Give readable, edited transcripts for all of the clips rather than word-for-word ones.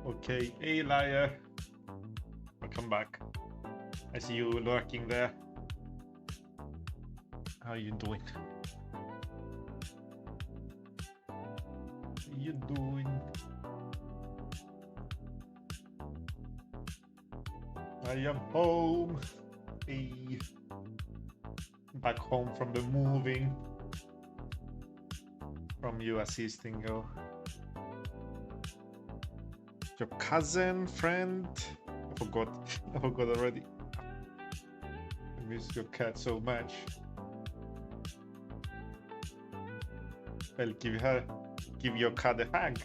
Okay, hey liar. Welcome back. I see you lurking there. How you doing? How you doing? I am home. Hey. Back home from the moving. From you assisting you. Your cousin, friend? I forgot already. I miss your cat so much. Well, give your cat a hug.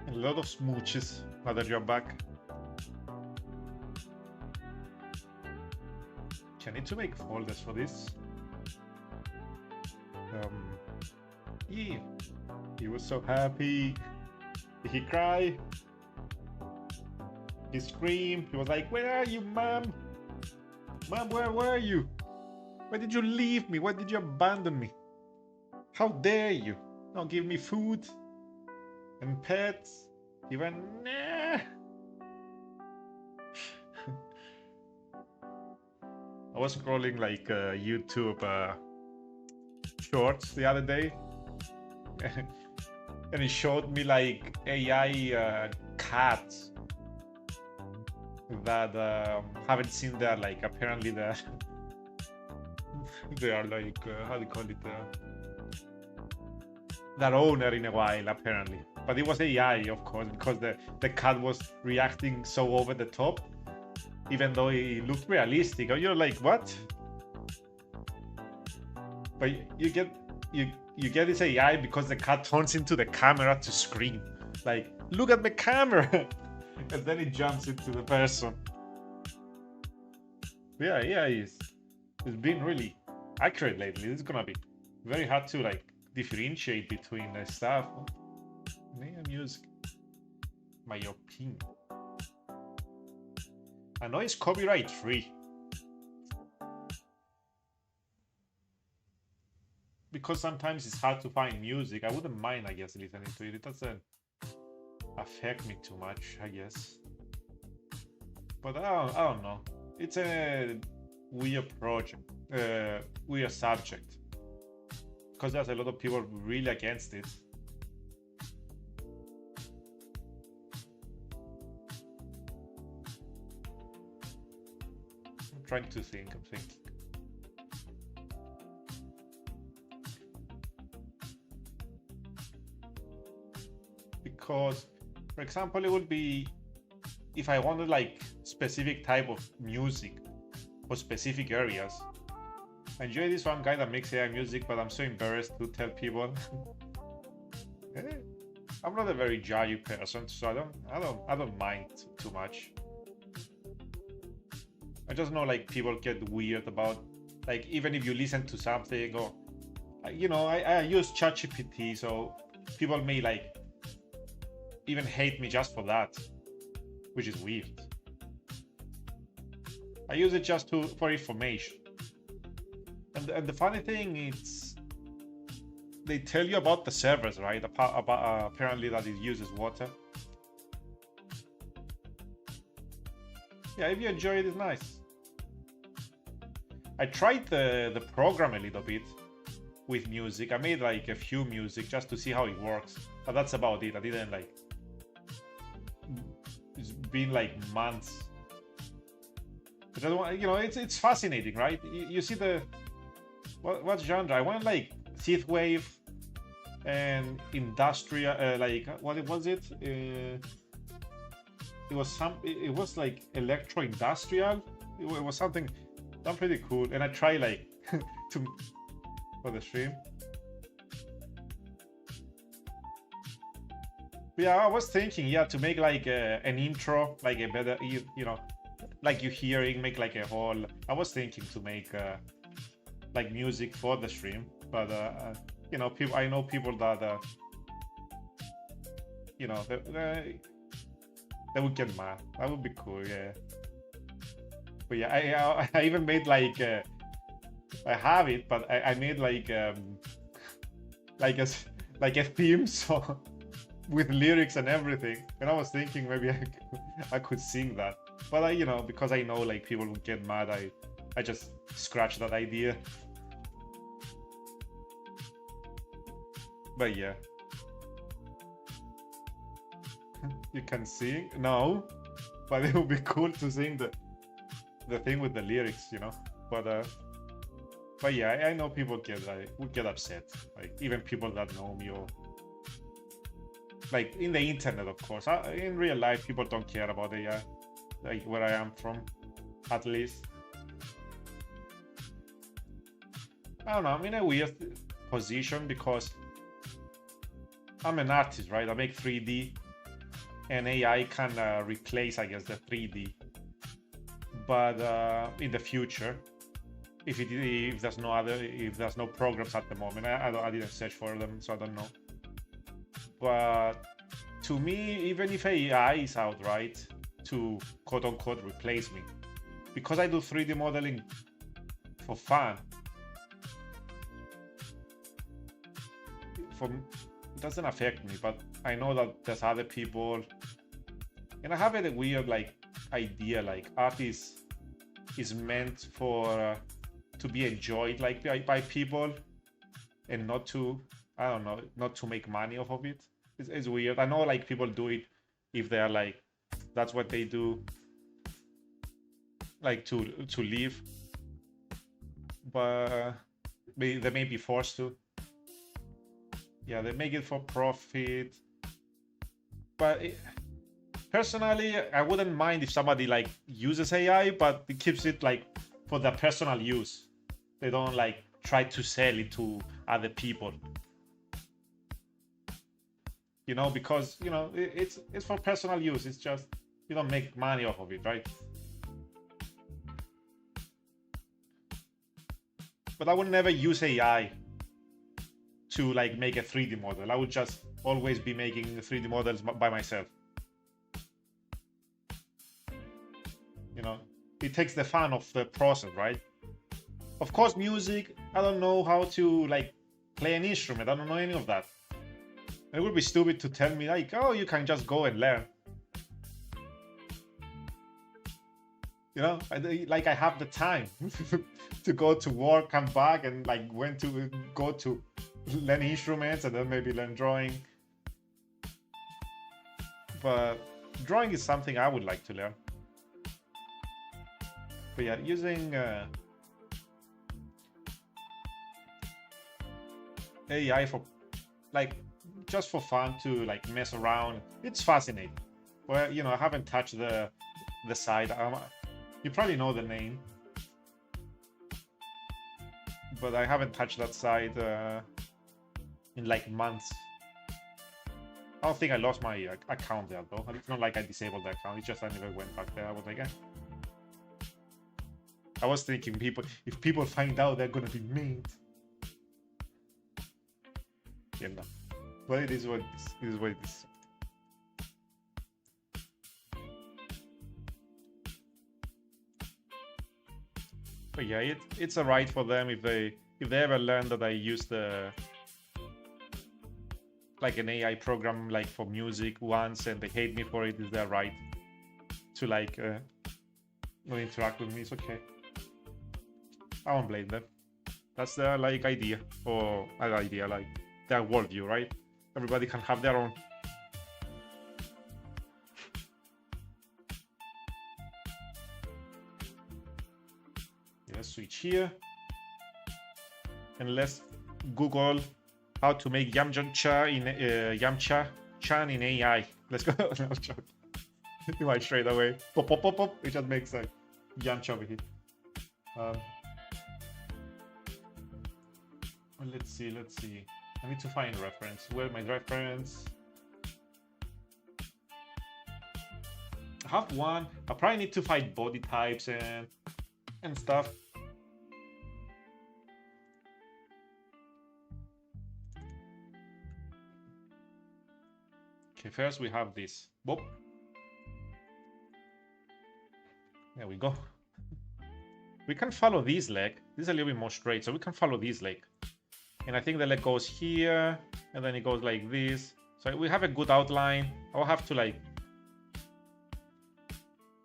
A lot of smooches now that you're back. I need to make folders for this. Yeah, he was so happy. Did he cry? He screamed. He was like, "Where are you, Mom? Mom, where were you? Why did you leave me? Why did you abandon me? How dare you not give me food and pets?" He went, "Nah." I was scrolling like YouTube shorts the other day. And it showed me like AI cats that haven't seen that, like apparently they are like how do you call it, that owner in a while apparently. But it was AI, of course, because the cat was reacting so over the top, even though it looked realistic. You're like, what? But you get this AI because the cat turns into the camera to scream, like, look at the camera, and then it jumps into the person. Yeah, it's been really accurate lately. It's gonna be very hard to like differentiate between the stuff. Music, my opinion. I know it's copyright free because sometimes it's hard to find music. I wouldn't mind, I guess, listening to it. It doesn't affect me too much, I guess. But I don't know. It's a weird project, weird subject, because there's a lot of people really against it. I'm trying to think. I'm thinking. Because, for example, it would be if I wanted like specific type of music for specific areas. I enjoy this one guy that makes AI music, but I'm so embarrassed to tell people. I'm not a very judgy person, so I don't mind too much. I just know like people get weird about, like, even if you listen to something, or you know, I use ChatGPT, so people may like even hate me just for that, which is weird. I use it just for information. And the funny thing is, they tell you about the servers, right? Apparently that it uses water. Yeah, if you enjoy it, it's nice. I tried the program a little bit with music. I made like a few music just to see how it works, but that's about it. I didn't like. It's been like months. But you know, it's fascinating, right? You see the what genre? I want like synthwave and industrial, like what was it? It was like electro industrial. It was something pretty cool, and I try like for the stream. But yeah, I was thinking, yeah, to make like an intro, like a better, you know, like you hearing, make like a whole. I was thinking to make like music for the stream, but you know, I know people that you know, they would get mad. That would be cool, yeah. But yeah, I even made like I have it, but I made like like a theme song with lyrics and everything, and I was thinking maybe I could sing that, but you know, because I know like people would get mad, I just scratched that idea. But yeah. You can sing? No, but it would be cool to sing the thing with the lyrics, you know. But yeah, I know people would get upset, like even people that know me, or like in the internet, of course. In real life, people don't care about it, yeah, like where I am from, at least. I don't know, I'm in a weird position because I'm an artist, right? I make 3D, and AI can replace, I guess, the 3D. But in the future, if there's no programs at the moment, I didn't search for them, so I don't know. But to me, even if AI is out, right, to quote unquote replace me, because I do 3D modeling for fun, it doesn't affect me. But I know that there's other people, and I have a weird like idea, like art is meant for to be enjoyed like by people, and not to, I don't know, not to make money off of it. It's weird. I know like people do it if they're like, that's what they do, like to live, but they may be forced to. Yeah, they make it for profit. But personally, I wouldn't mind if somebody like uses AI, but it keeps it like for their personal use. They don't like try to sell it to other people. You know, because you know it's for personal use. It's just you don't make money off of it, right? But I would never use AI to like make a 3D model. I would just always be making 3D models by myself. You know, it takes the fun of the process, right? Of course, music, I don't know how to like play an instrument. I don't know any of that. It would be stupid to tell me like, oh, you can just go and learn. You know, I have the time to go to work, come back, and like when to go to learn instruments and then maybe learn drawing. But drawing is something I would like to learn. But yeah, using AI for like just for fun to like mess around, it's fascinating. Well, you know, I haven't touched the side. You probably know the name, but I haven't touched that side in like months. I don't think I lost my account there though. It's not like I disabled the account. It's just I never went back there. I was like, eh. I was thinking if people find out, they're gonna be mean. Yeah, no. But it is what it is. What it is. But yeah, it's alright for them if they ever learn that I use the like an AI program like for music once and they hate me for it. Is their right to like not interact with me? It's okay. I won't blame them. That's their like idea or idea, like their worldview, right? Everybody can have their own. Let's switch here and let's Google how to make Yamcha-Chan in AI. Let's go. No, you might straight away pop pop pop pop. It just makes like Yamcha over here. Let's see. I need to find a reference. Where's my reference? I have one. I probably need to find body types and stuff. Okay, first we have this. Boop. There we go. We can follow this leg. This is a little bit more straight, so we can follow this leg. And I think the leg goes here, and then it goes like this. So we have a good outline. I'll have to like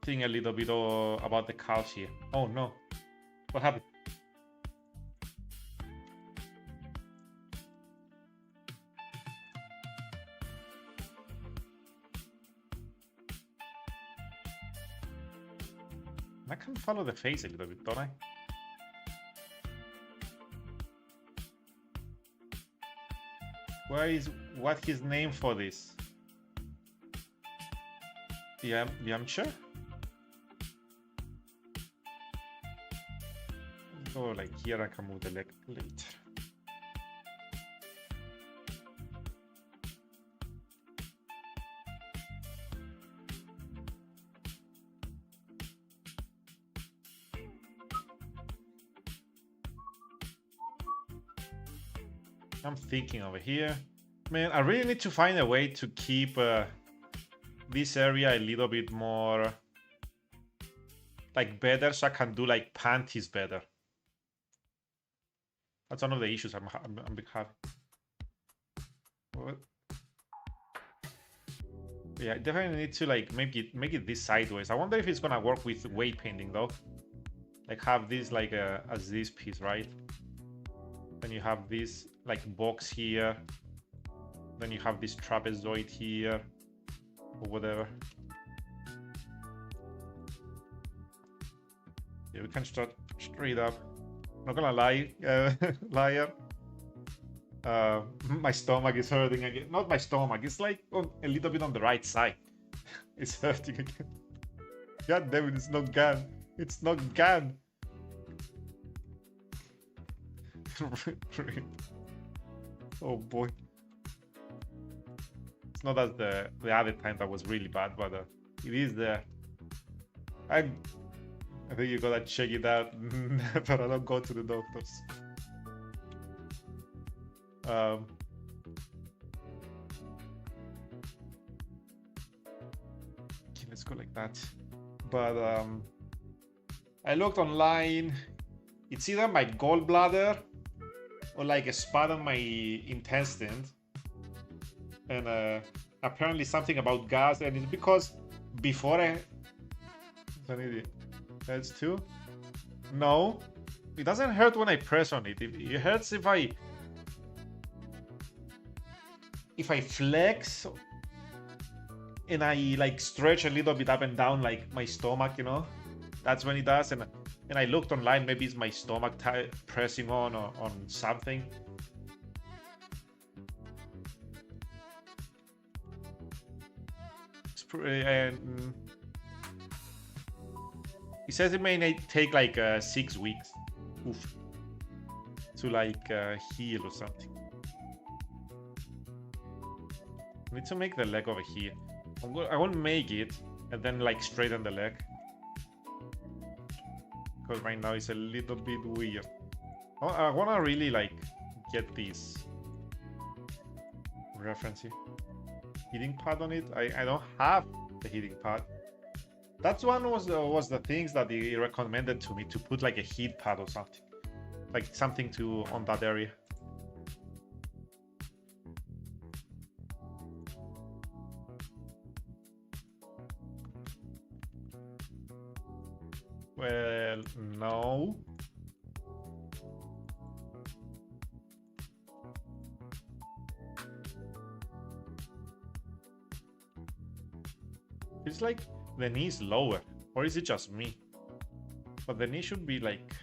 think a little bit about the calves here. Oh no, what happened? I can follow the face a little bit, don't I? What his name for this? Yamcha? Or like here I can move the leg later. I'm thinking over here. Man, I really need to find a way to keep this area a little bit more like better so I can do like panties better. That's one of the issues I'm having. What? Yeah, I definitely need to like make it this sideways. I wonder if it's gonna work with weight painting though. Like have this like as this piece, right? Then you have this like box here. Then you have this trapezoid here, or whatever. Yeah, we can start straight up. Not gonna lie, liar. My stomach is hurting again. Not my stomach. It's like a little bit on the right side. It's hurting again. God damn it! It's not gone. It's not gone. Oh boy. It's not as the other time that was really bad, but it is there. I think you gotta check it out. Never, I don't go to the doctors. Okay, let's go like that. But I looked online. It's either my gallbladder or like a spot on my intestine, and apparently something about gas, and it's because before that's two. No, it doesn't hurt when I press on it. It hurts if I flex and I like stretch a little bit up and down like my stomach, you know. That's when it does. And I looked online, maybe it's my stomach pressing on something. And it says it may take like 6 weeks. Oof. To like heal or something. I need to make the leg over here. I won't make it and then like straighten the leg. Because right now it's a little bit weird. I want to really like get this reference here. Heating pad on it. I don't have the heating pad. That's one was the things that he recommended to me, to put like a heat pad or something. Like something to on that area. Well, no. It's like the knee is lower, or is it just me? But the knee should be like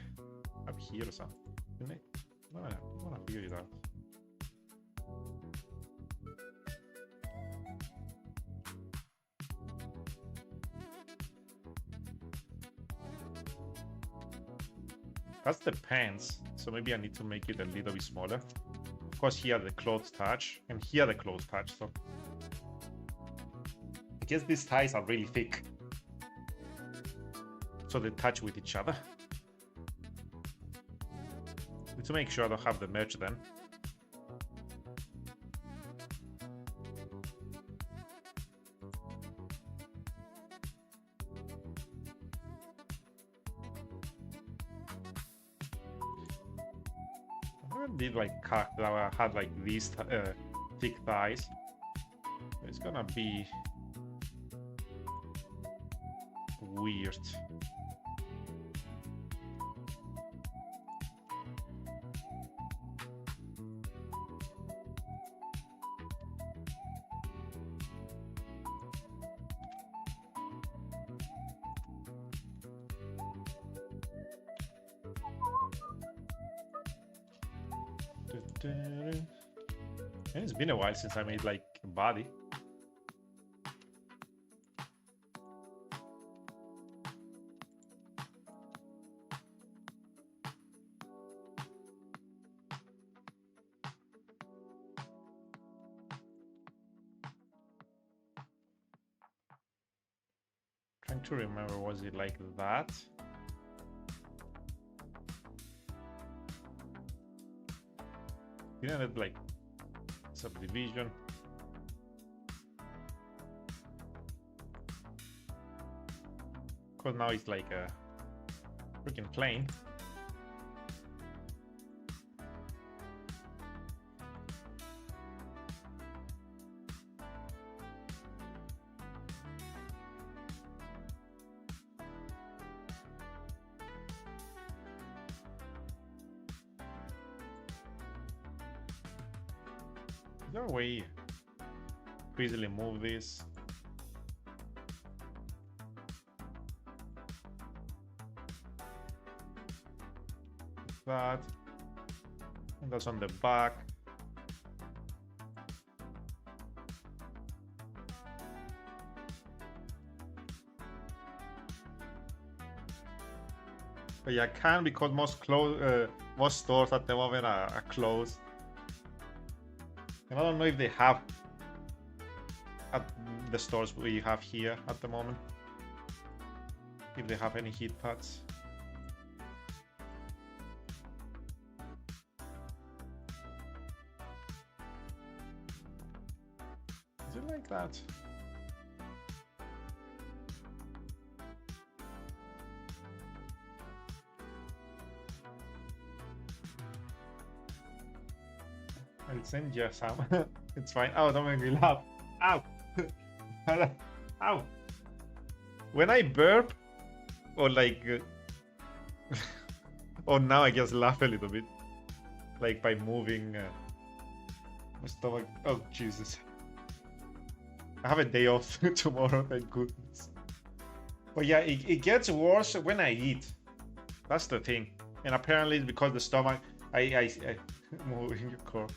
up here or something, isn't it? No, I wanna figure it out. That's the pants, so maybe I need to make it a little bit smaller. Of course, here the clothes touch, and here the clothes touch, so I guess these ties are really thick, so they touch with each other. Need to make sure I don't have the merch then. Did like that I had like these thick thighs. It's gonna be weird. And it's been a while since I made like a body. Trying to remember, was it like that? Didn't it like subdivision? Because now it's like a freaking plane. Is there a way to easily move this? That, and that's on the back. But yeah, I can't because most stores at the moment are closed. And I don't know if they have at the stores we have here at the moment, if they have any heat pads. Is it like that? I'll send you some. It's fine. Oh, don't make me laugh. Ow! Ow! When I burp, or like... oh, now I just laugh a little bit. Like by moving my stomach. Oh, Jesus. I have a day off tomorrow, thank goodness. But yeah, it gets worse when I eat. That's the thing. And apparently it's because the stomach... I moving your core.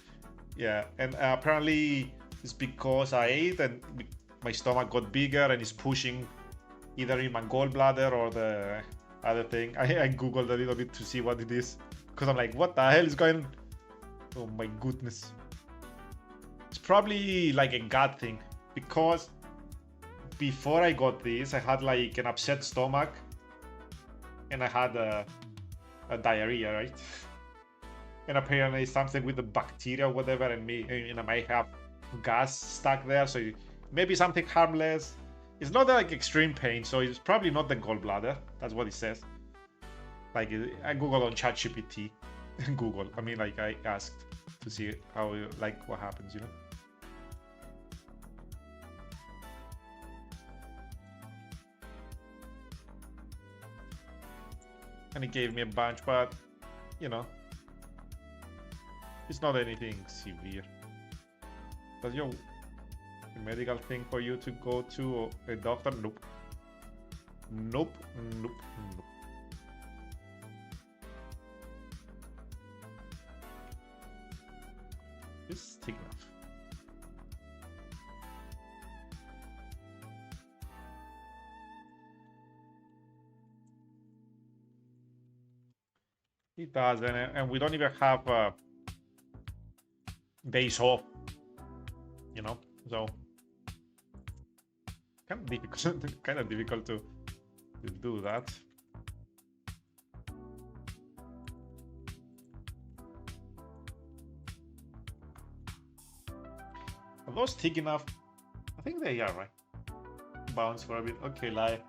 Yeah, and apparently it's because I ate and my stomach got bigger and it's pushing either in my gallbladder or the other thing. I googled a little bit to see what it is because I'm like, what the hell is going on? Oh my goodness. It's probably like a gut thing because before I got this, I had like an upset stomach and I had a diarrhea, right? And apparently something with the bacteria or whatever, and I might have gas stuck there, so maybe something harmless. It's not like extreme pain, so it's probably not the gallbladder. That's what it says. Like I googled on ChatGPT. Google. I mean, like I asked to see how, like, what happens, you know. And it gave me a bunch, but you know. It's not anything severe. Does your medical thing for you to go to a doctor? Nope. Nope. Nope. Nope. It's thick enough. It does, and we don't even have days off, you know, so kind of difficult to do that. Are those thick enough? I think they are, right? Bounce for a bit. Okay, lie.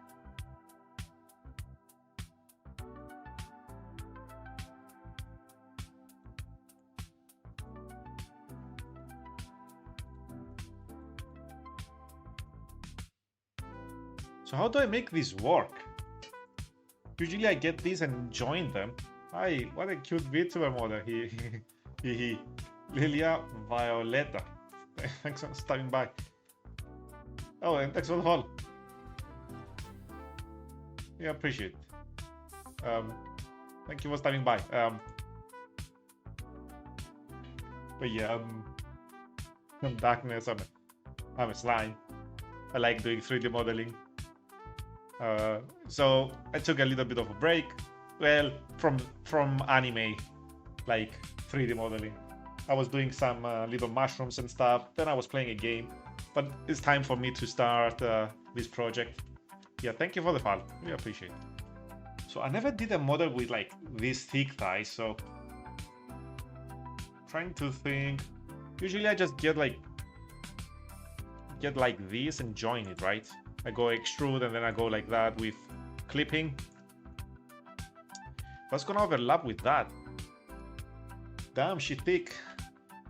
So how do I make this work? Usually I get these and join them. Hi, what a cute VTuber model. He Lilia Violeta. Thanks for stopping by. Oh, and thanks for the follow. Yeah, appreciate it. Thank you for stopping by. But yeah, I'm darkness. I'm a slime. I like doing 3D modeling. So I took a little bit of a break. Well, from anime, like 3D modeling. I was doing some little mushrooms and stuff. Then I was playing a game. But it's time for me to start this project. Yeah, thank you for the follow. We appreciate it. So I never did a model with like this thick thighs. So trying to think. Usually I just get like this and join it, right? I go extrude and then I go like that with clipping. That's gonna overlap with that. Damn, she thick.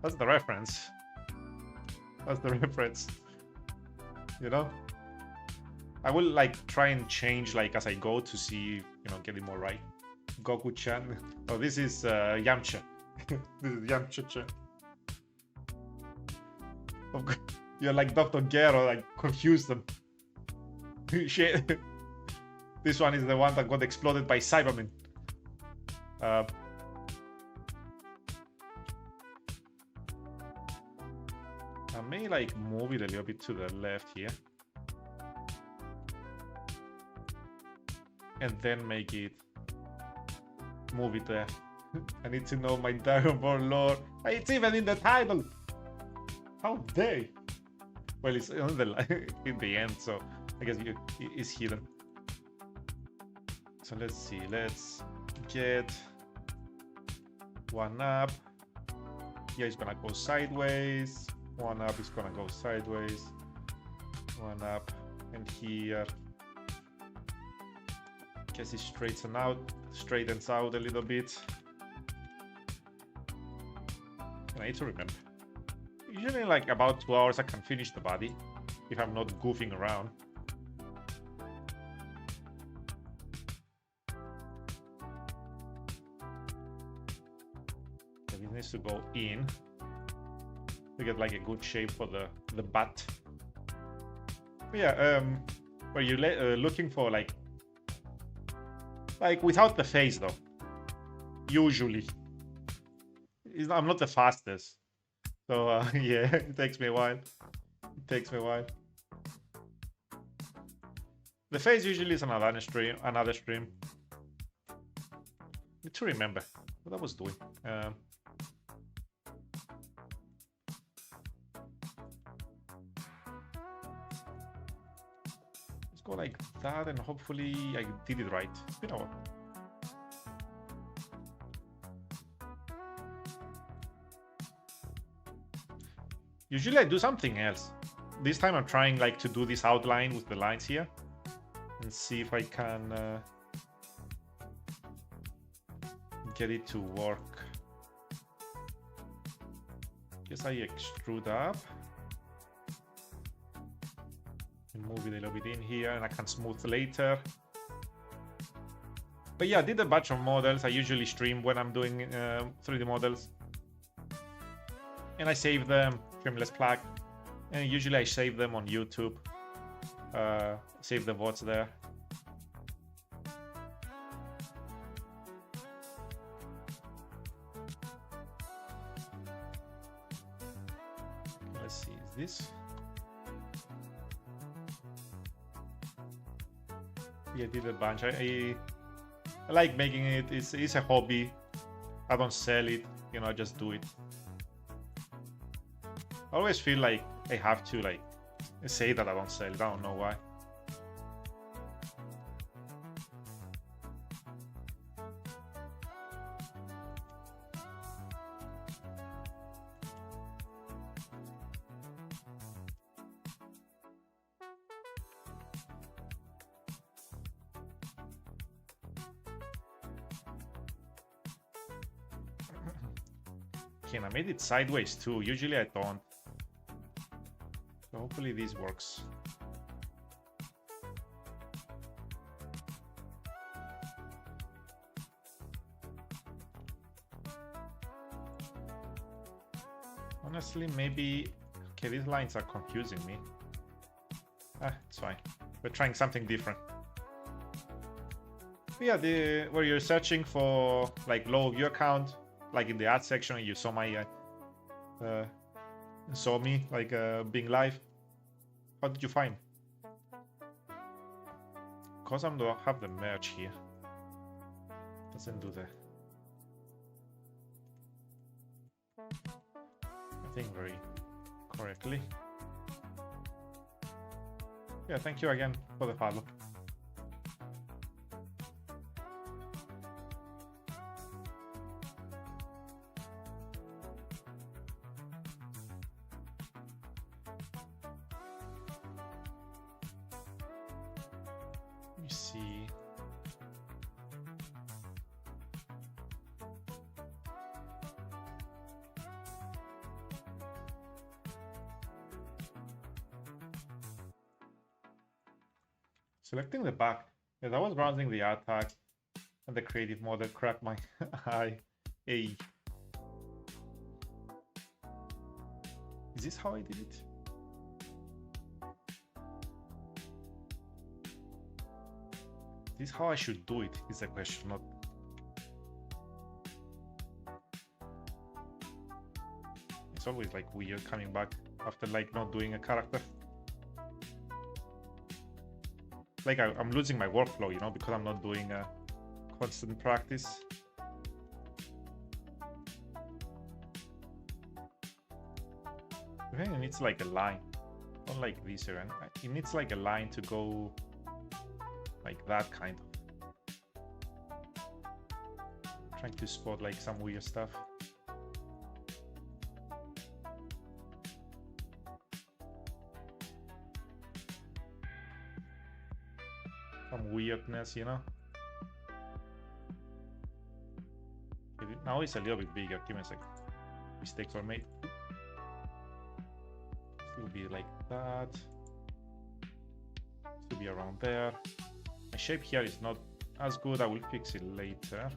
That's the reference. That's the reference. You know? I will like try and change like as I go to see, you know, get it more right. Goku-chan. Oh, this is Yamcha. This is Yamcha-Chan. You're like Dr. Gero, like confuse them. Shit. This one is the one that got exploded by Cyberman. I may like move it a little bit to the left here. And then make it move it there. I need to know my Dragon Ball lore. It's even in the title. How dare you? Well, it's on the in the end, so I guess it's hidden. So let's see. Let's get one up. Yeah, it's gonna go sideways. One up is gonna go sideways. One up, and here. Guess it straightens out a little bit. And I need to remember. Usually, like about 2 hours, I can finish the body if I'm not goofing around. It needs to go in to get like a good shape for the butt. But yeah, where you're looking for like without the face though. Usually, I'm not the fastest, so yeah, it takes me a while. The face usually is another stream. Need to remember what I was doing. Let's go like that, and hopefully I did it right. You know what? Usually I do something else. This time I'm trying like to do this outline with the lines here and see if I can get it to work. Guess I extrude up and move it a little bit in here, and I can smooth later. But yeah, I did a bunch of models. I usually stream when I'm doing 3D models, and I save them. Frameless plug, and usually I save them on YouTube. Save the VODs there. Let's see, is this? Yeah, I did a bunch. I like making it. It's a hobby. I don't sell it, you know, I just do it. I always feel like I have to like say that I don't sell it. I don't know why. Okay, and I made it sideways too. Usually I don't. So hopefully this works. Honestly, maybe... Okay, these lines are confusing me. It's fine. We're trying something different. But yeah, where you're searching for like low viewer count, like in the ad section, you saw my saw me like being live. How did you find? Because I don't have the merge here. Doesn't do that. I think very correctly. Yeah, thank you again for the follow. Let me see. Selecting the back. As I was browsing the art tag and the creative model cracked my eye. Hey. Is this how I did it? Is this how I should do it? Is the question, not. It's always like weird coming back after like not doing a character. Like I'm losing my workflow, you know, because I'm not doing a constant practice. I think it needs like a line. Not like this here. It needs like a line to go like that kind of. Trying to spot like some weird stuff. Some weirdness, you know? Now it's a little bit bigger. Give me a second. Mistakes were made. It will be like that. It will be around there. My shape here is not as good. I will fix it later.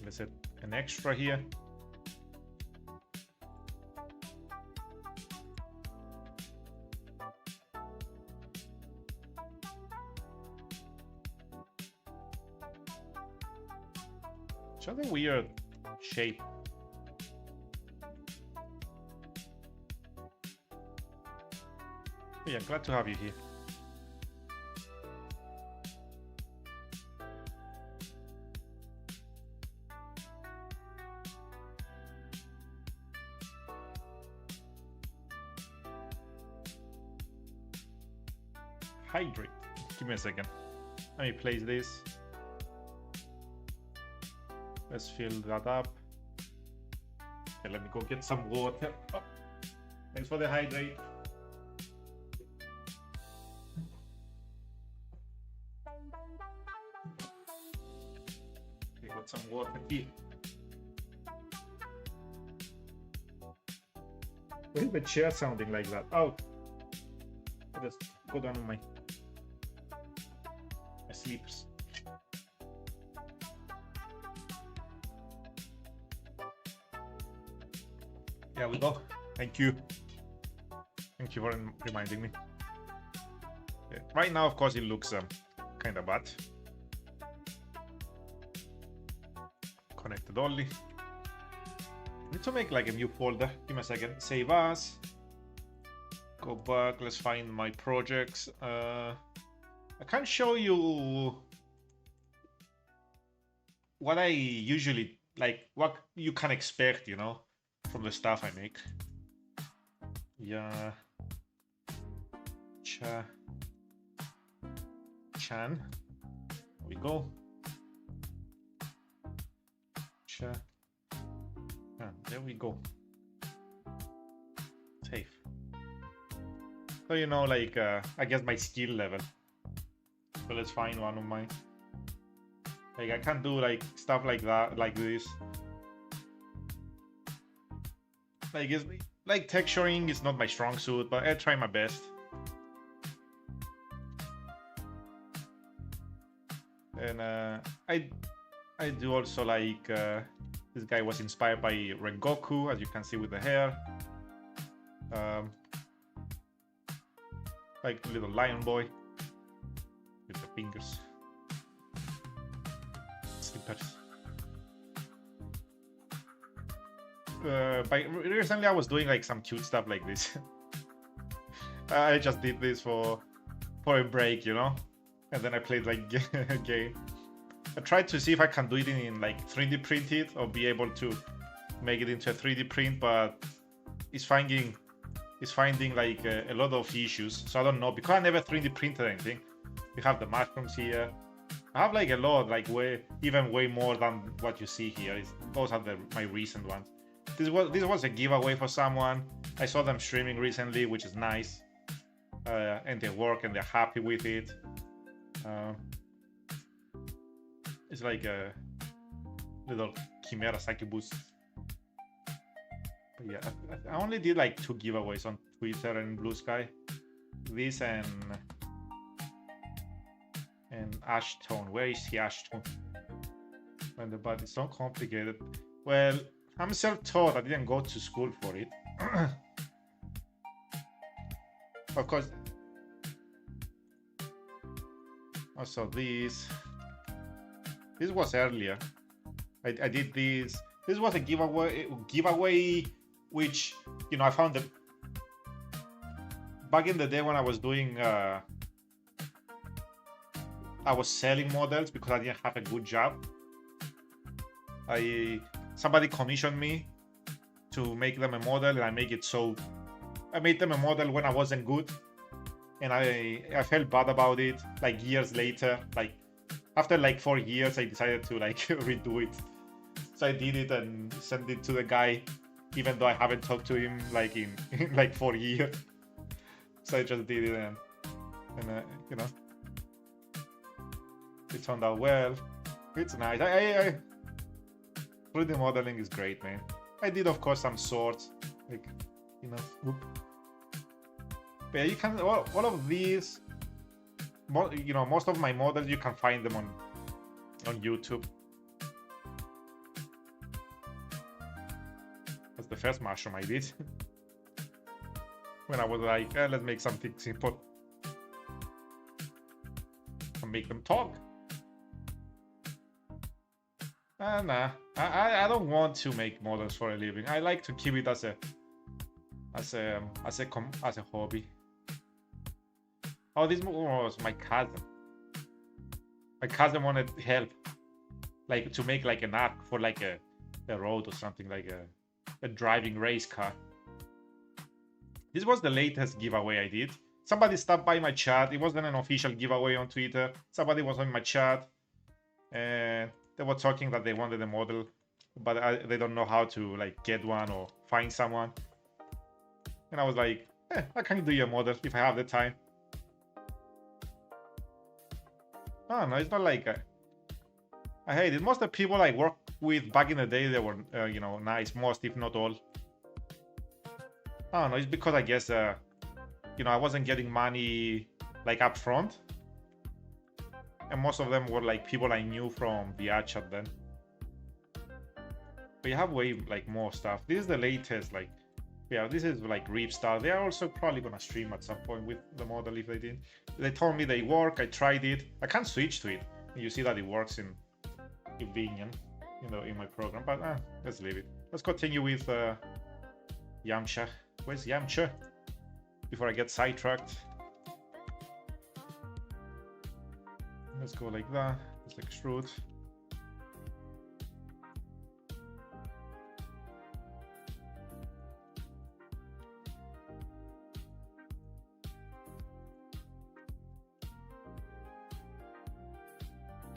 Let's add an extra here. Such a weird shape. Yeah, glad to have you here. Hydrate. Give me a second. Let me place this. Let's fill that up. Okay, let me go get some water. Oh, thanks for the hydrate. Okay, got some water here. Why is the chair sounding like that? Oh, I just go down on my sleeps. There we go. Thank you. Thank you for reminding me. Okay. Right now, of course, it looks kind of bad. Connected only. Need to make like a new folder. Give me a second. Save as. Go back. Let's find my projects. I can't show you what I usually like. What you can expect, you know, from the stuff I make. Yeah. Chan. There we go. There we go. Save. So you know, like I guess my skill level. So let's find one of mine. Like I can't do like stuff like that, like this. Like it's like texturing is not my strong suit, but I try my best. And I do also like this guy was inspired by Rengoku, as you can see with the hair. Like little lion boy with the fingers. Slippers. Recently I was doing like some cute stuff like this. I just did this for a break, you know, and then I played like a game. I tried to see if I can do it in like 3D print it or be able to make it into a 3D print, but it's finding like a lot of issues. So I don't know, because I never 3D printed anything. You have the mushrooms here. I have like a lot, like way more than what you see here. Those are my recent ones. This was a giveaway for someone. I saw them streaming recently, which is nice. And they work and they're happy with it. It's like a little Chimera Succubus. But yeah, I only did like 2 giveaways on Twitter and Blue Sky. This and Ashtone. Where is he, Ashtone? But it's so complicated. Well, I'm self-taught. I didn't go to school for it. Of course. Also, this was earlier. I did this. This was a giveaway, which, you know, I found that back in the day when I was doing I was selling models because I didn't have a good job. Somebody commissioned me to make them a model, and I make it so. I made them a model when I wasn't good, and I felt bad about it. Like years later, like after like 4 years, I decided to like redo it. So I did it and sent it to the guy, even though I haven't talked to him like in like 4 years. So I just did it, and you know, it turned out well. It's nice. 3D modeling is great, man. I did, of course, some sorts, like, you know. Whoop. But yeah, you can all of these, you know, most of my models you can find them on YouTube. That's the first mushroom I did. When I was like, let's make something simple and make them talk. Nah, I don't want to make models for a living. I like to keep it as a hobby. Oh, this was my cousin. My cousin wanted help, like to make like an arc for like a road or something, like a driving race car. This was the latest giveaway I did. Somebody stopped by my chat. It wasn't an official giveaway on Twitter. Somebody was on my chat, and they were talking that they wanted a model, but they don't know how to like get one or find someone. And I was like, I can do your model if I have the time. Oh no, it's not like I hate it. Most of the people I worked with back in the day, they were you know, nice. Most, if not all. I don't know. It's because I guess you know, I wasn't getting money like up front. And most of them were like people I knew from the ad chat then. But you have way like more stuff. This is the latest, like, yeah, this is like Reapstar. They are also probably gonna stream at some point with the model if they did. They told me they work. I tried it. I can't switch to it. You see that it works in Binion, you know, in my program. But let's leave it. Let's continue with Yamcha. Where's Yamcha? Before I get sidetracked. Let's go like that. Let's extrude.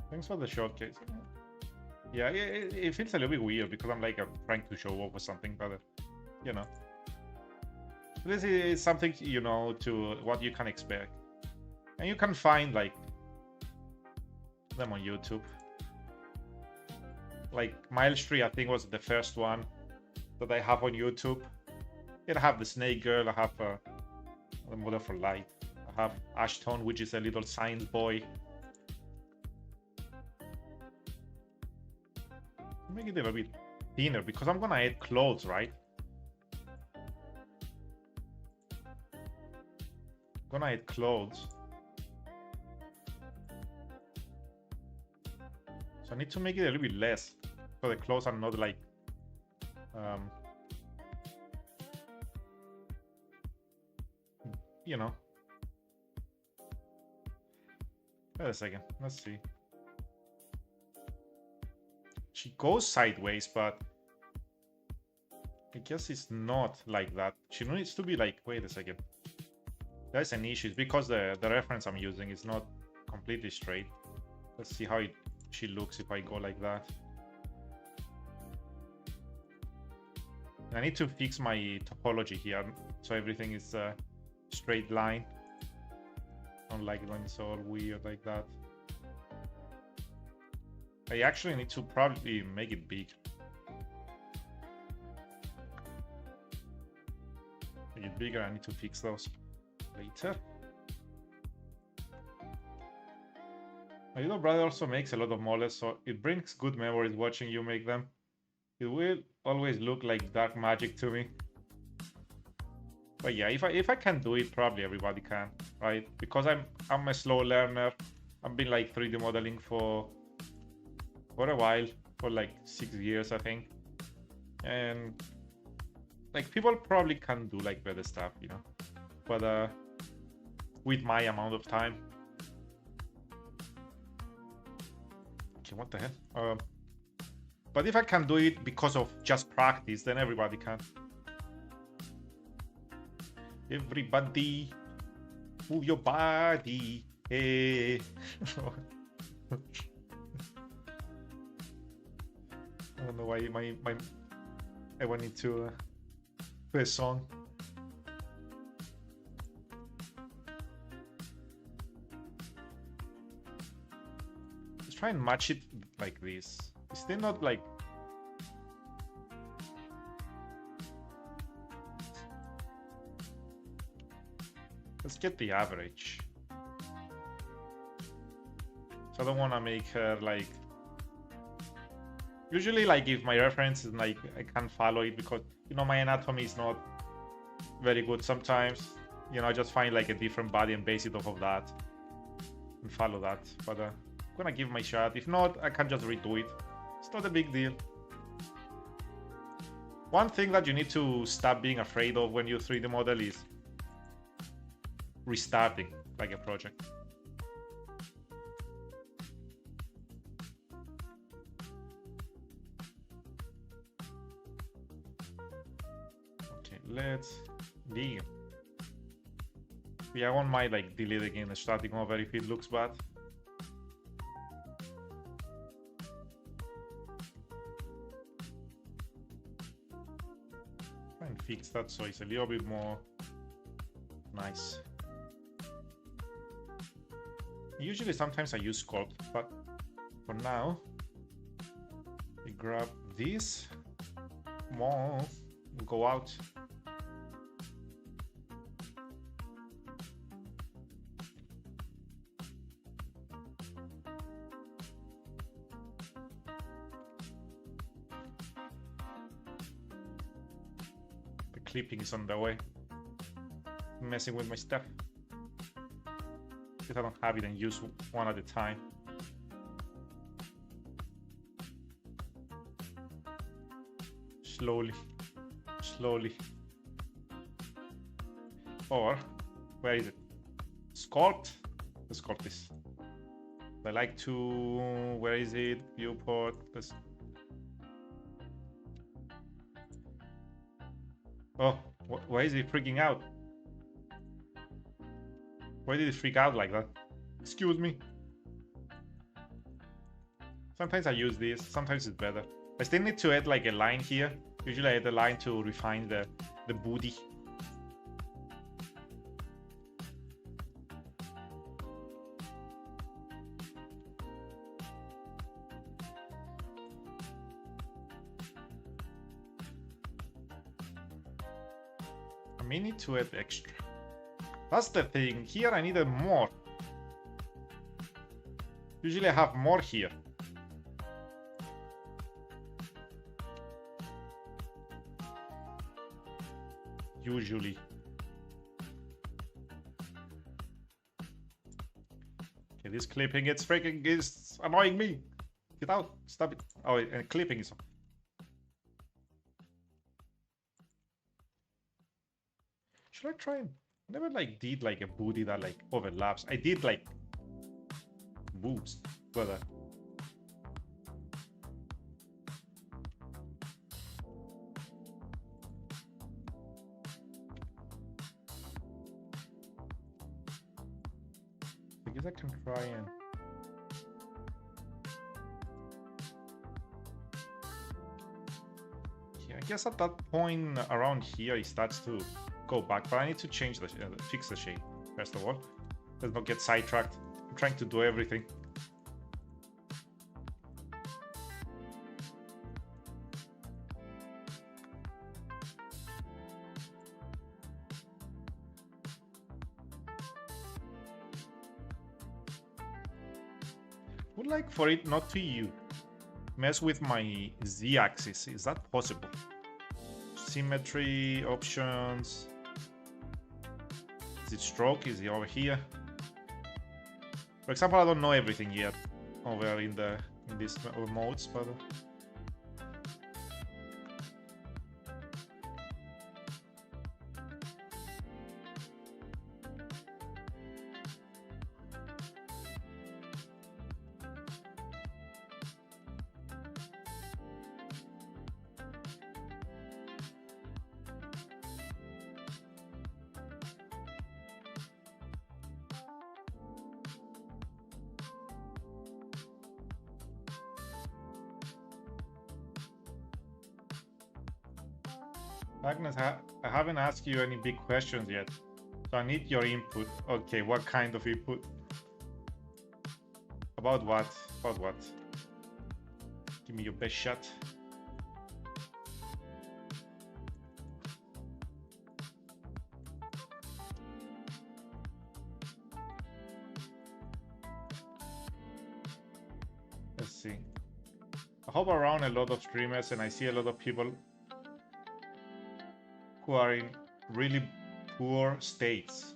Thanks for the showcase. Yeah, it feels a little bit weird because I'm like trying to show off or something, but you know, this is something, you know, to what you can expect, and you can find like them on YouTube. Like Milestree, I think was the first one that I have on YouTube. I have the Snake Girl. I have the Model for Light. I have Ashton, which is a little science boy. Make it a little bit thinner because I'm gonna add clothes, right? Gonna add clothes. So I need to make it a little bit less, so the clothes are not like you know. Wait a second, let's see. She goes sideways, but I guess it's not like that. She needs to be like, wait a second. There's an issue. It's because the reference I'm using is not completely straight. Let's see how she looks if I go like that. I need to fix my topology here so everything is a straight line. Unlike when it's all weird like that. I actually need to probably make it big. Make it bigger. I need to fix those later. My little brother also makes a lot of moles, so it brings good memories watching you make them. It will always look like dark magic to me. But yeah, if I can do it, probably everybody can, right? Because I'm a slow learner. I've been like 3D modeling for a while, for like 6 years, I think. And like people probably can do like better stuff, you know. But with my amount of time. what the hell? But if I can do it because of just practice, then everybody can. Everybody, move your body. Hey. I don't know why I wanted to play a song. Let's try and match it like this. It's still not like... Let's get the average. So I don't want to make her like... Usually, like, if my reference is like, I can't follow it because, you know, my anatomy is not very good sometimes. You know, I just find like a different body and base it off of that and follow that. But I'm gonna give my shot. If not, I can just redo it. It's not a big deal. One thing that you need to stop being afraid of when you 3D model is restarting like a project. Let's begin. Yeah, I won't mind like deleting and starting over if it looks bad. Try and fix that so it's a little bit more nice. Usually sometimes I use sculpt, but for now we grab this. Come on, we'll go out. Clipping is on the way. I'm messing with my stuff. If I don't have it, and use one at a time. Slowly. Slowly. Or, where is it? Sculpt? Let's sculpt this. I like to... Where is it? Viewport. Let's... Oh, why is he freaking out? Why did he freak out like that? Excuse me. Sometimes I use this, sometimes it's better. I still need to add like a line here. Usually I add a line to refine the booty. I may need to add extra. That's the thing. Here I needed more. Usually I have more here. Usually. Okay, this clipping, it's freaking is annoying me. Get out. Stop it. Oh, and clipping is on. Should I try and... I never like did like a booty that like overlaps. I did like boobs, but I guess I can try and... Yeah, I guess at that point around here it starts to go back, but I need to change the fix the shape first of all. Let's not get sidetracked. I'm trying to do everything. Would like for it not to mess with my z-axis. Is that possible? Symmetry options. Is it stroke? Is it over here? For example, I don't know everything yet over in these modes, but Agnes, I haven't asked you any big questions yet, so I need your input. Okay, what kind of input? About what? About what? Give me your best shot. Let's see. I hop around a lot of streamers and I see a lot of people who are in really poor states.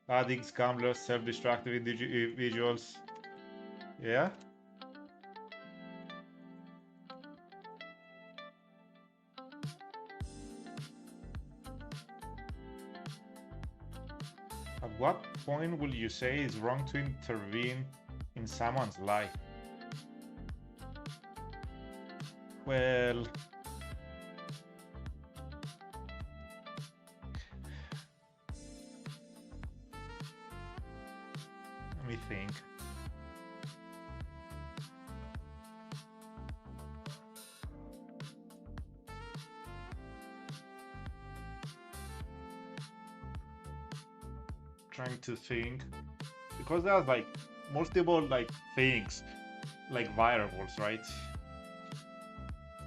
Addicts, gamblers, self-destructive individuals. Yeah? At what point will you say it's wrong to intervene in someone's life? Well, let me think. Trying to think, because there's like multiple like things, like variables, right?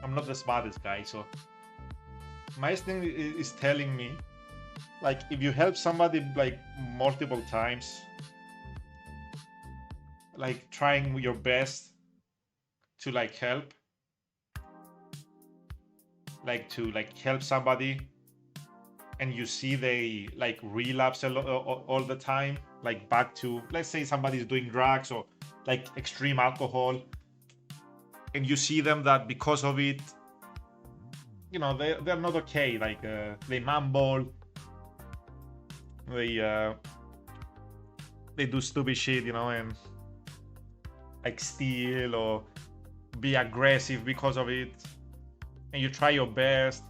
I'm not the smartest guy, so my instinct is telling me, like, if you help somebody like multiple times, like trying your best to like help, like to like help somebody, and you see they like relapse all the time, like back to, let's say somebody's doing drugs or like extreme alcohol, and you see them that because of it, you know, they're not okay, like they mumble, they do stupid shit, you know, and like steal or be aggressive because of it, and you try your best.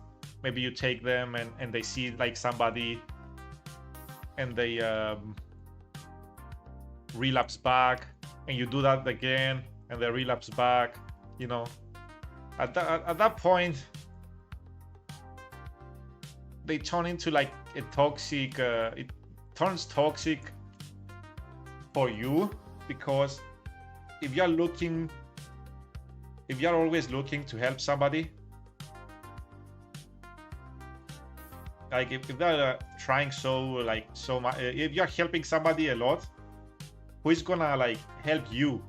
Maybe you take them and they see like somebody and they relapse back, and you do that again and they relapse back, you know. At that point, they turn into like a toxic, it turns toxic for you, because if you're always looking to help somebody, like if they're trying so much, if you're helping somebody a lot, who is gonna like help you?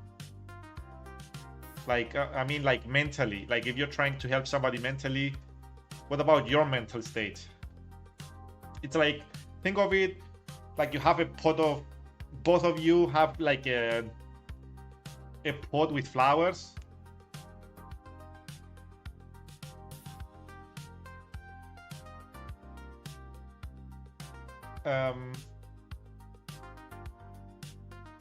Like I mean, like mentally, like if you're trying to help somebody mentally, what about your mental state? It's like, think of it like you have a pot of, both of you have like a pot with flowers.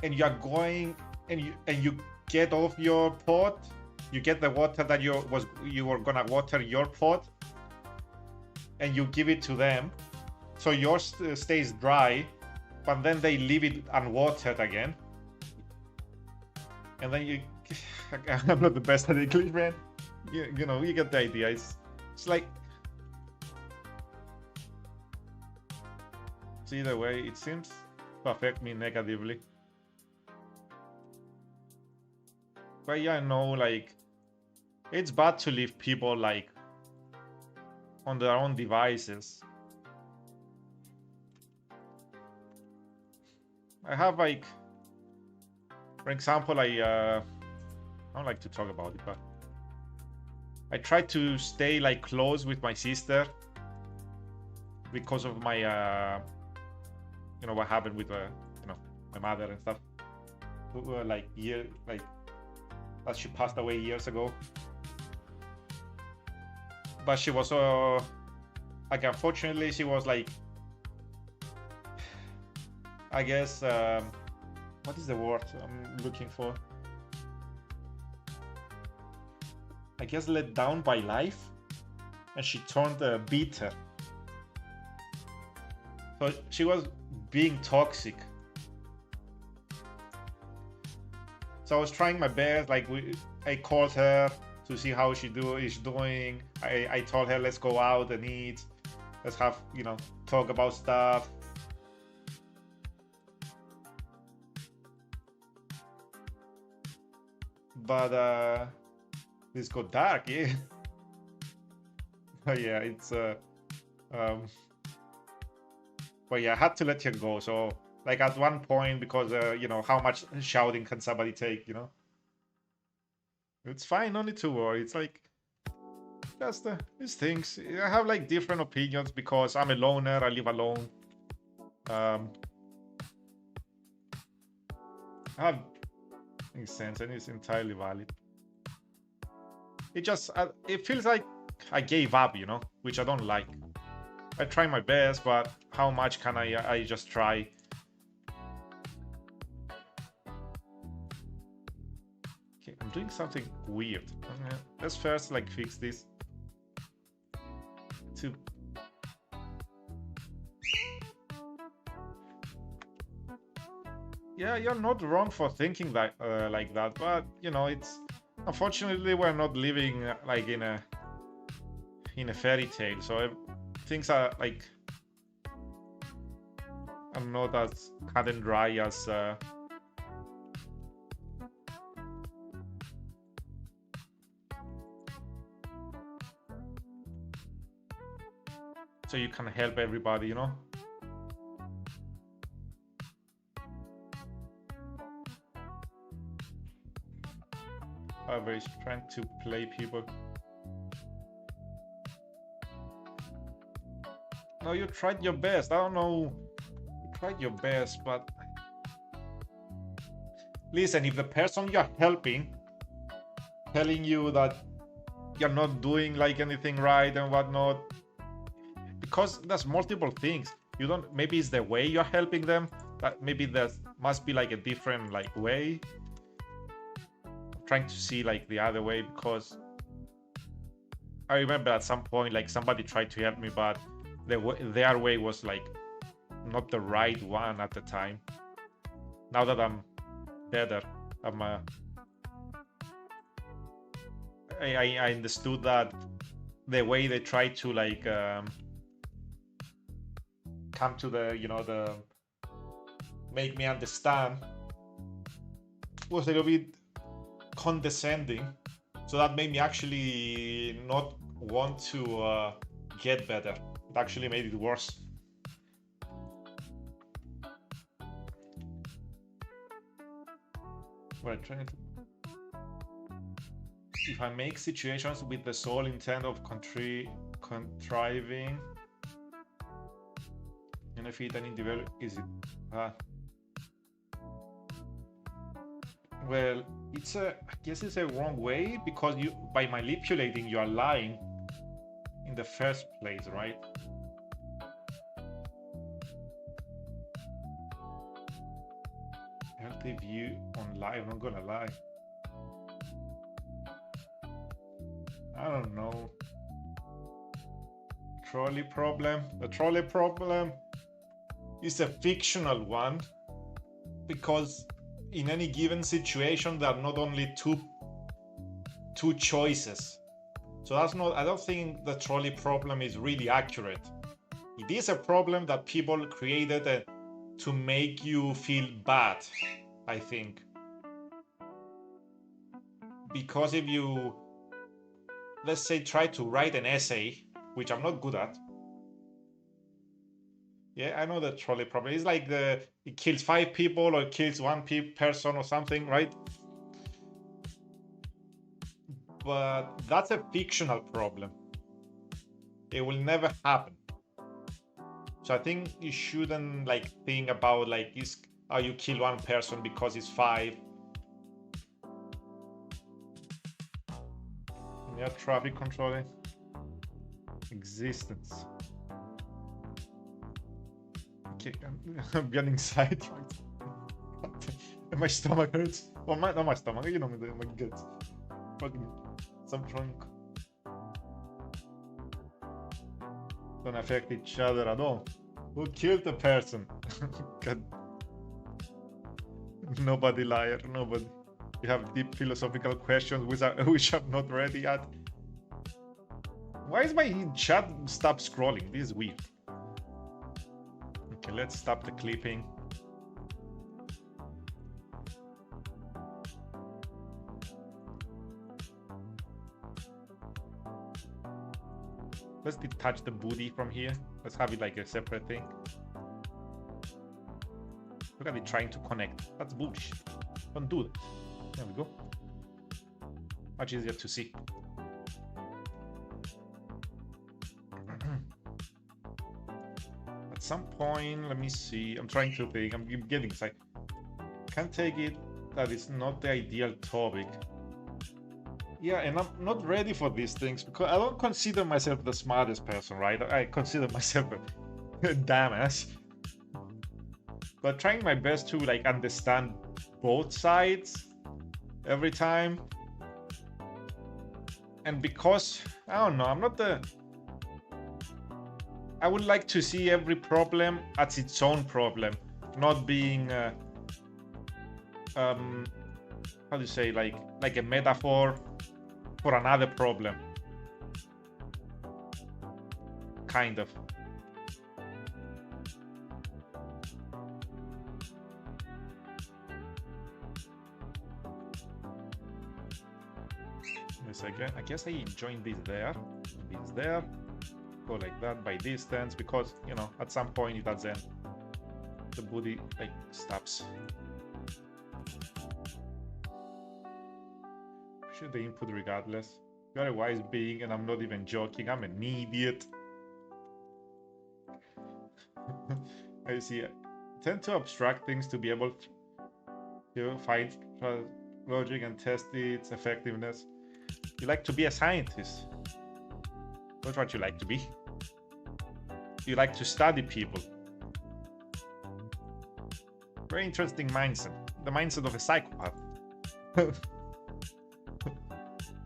And you are going and you get off your pot, you get the water that you were gonna water your pot, and you give it to them, so yours stays dry, but then they leave it unwatered again, and then you I'm not the best at English, man. You know, you get the idea. It's like, it's either way, it seems to affect me negatively. But yeah, I know, like, it's bad to leave people like on their own devices. I have like, for example, I don't like to talk about it, but I try to stay like close with my sister because of my you know, what happened with you know, my mother and stuff. Like that she passed away years ago. But she was like, unfortunately, she was like, I guess what is the word I'm looking for? I guess let down by life, and she turned bitter. So she was being toxic. So I was trying my best, like I called her to see how is doing. I told her, let's go out and eat. Let's have, you know, talk about stuff. But this got dark, yeah. But yeah, it's but yeah, I had to let her go. So like at one point, because you know, how much shouting can somebody take, you know? It's fine, no need to worry. It's like just these things. I have like different opinions because I'm a loner. I live alone. I have makes sense, and it's entirely valid. It just it feels like I gave up, you know, which I don't like. I try my best, but how much can I just try? Okay, I'm doing something weird. Let's first like fix this. Yeah, you're not wrong for thinking that like that, but you know, it's unfortunately we're not living like in a fairy tale, so things are like I'm not as cut and dry as so you can help everybody, you know. However, he's trying to play people. No, you tried your best. I don't know. You tried your best, but listen, if the person you're helping telling you that you're not doing like anything right and whatnot, because there's multiple things. You don't, maybe it's the way you're helping them, that maybe there must be like a different like way. I'm trying to see like the other way, because I remember at some point like somebody tried to help me, but their way was like not the right one at the time. Now that I'm better, I understood that the way they tried to like come to the, you know, the make me understand was a little bit condescending, so that made me actually not want to get better. It actually made it worse. We're trying to, if I make situations with the sole intent of contriving and if it any develop, is it well, it's I guess it's a wrong way, because you, by manipulating, you are lying in the first place, right? Healthy view on live, I'm not gonna lie. I don't know. Trolley problem. The trolley problem is a fictional one, because in any given situation there are not only two choices. So that's not, I don't think the trolley problem is really accurate. It is a problem that people created to make you feel bad, I think. Because if you, let's say, try to write an essay, which I'm not good at. Yeah, I know the trolley problem. It's like it kills 5 people or it kills 1 person or something, right? But that's a fictional problem. It will never happen. So I think you shouldn't like think about like you kill 1 person because it's 5. Yeah, traffic controlling existence. Okay, I'm getting sidetracked. My stomach hurts. Well, not my stomach, you know, my guts. Fucking some trunk. Don't affect each other at all. Who killed the person? God. Nobody, liar, nobody. We have deep philosophical questions which I'm not ready yet. Why is my chat stop scrolling? This is weird. Okay, let's stop the clipping. Let's detach the booty from here. Let's have it like a separate thing. Look at it trying to connect. That's bullshit. Don't do that. There we go. Much easier to see. At some point, let me see. I'm trying to think. I'm getting excited. Can't take it that it's not the ideal topic. Yeah, and I'm not ready for these things because I don't consider myself the smartest person, right? I consider myself a dumbass. But trying my best to like understand both sides every time. And because, I don't know, I'm not the... I would like to see every problem as its own problem, not being, how do you say, like a metaphor for another problem. Kind of. I guess I join this there, go like that by distance, because you know at some point it doesn't, the booty like stops. Should the input regardless. You're a wise being and I'm not even joking. I'm an idiot. I see. I tend to abstract things to be able to find logic and test its effectiveness. You like to be a scientist. That's what you like to be. You like to study people. Very interesting mindset. The mindset of a psychopath.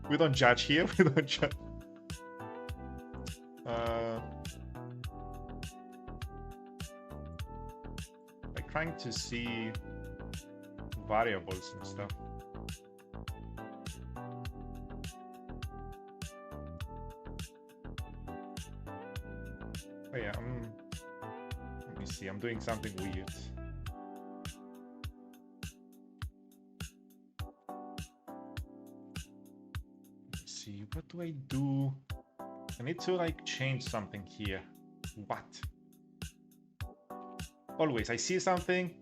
We don't judge here. We don't judge. Like trying to see variables and stuff. Oh yeah, let me see, I'm doing something weird. Let's see, what do I do? I need to like change something here. What? Always, I see something,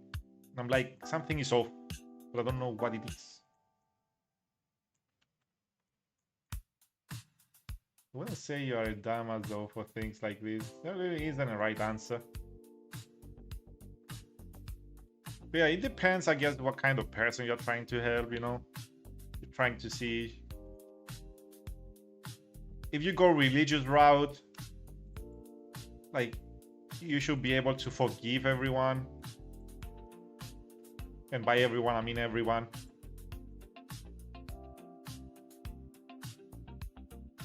and I'm like, something is off, but I don't know what it is. I wouldn't say you are a dumbass though for things like this. There really isn't a right answer. But yeah, it depends, I guess, what kind of person you're trying to help, you know? You're trying to see... If you go religious route, like, you should be able to forgive everyone. And by everyone, I mean everyone.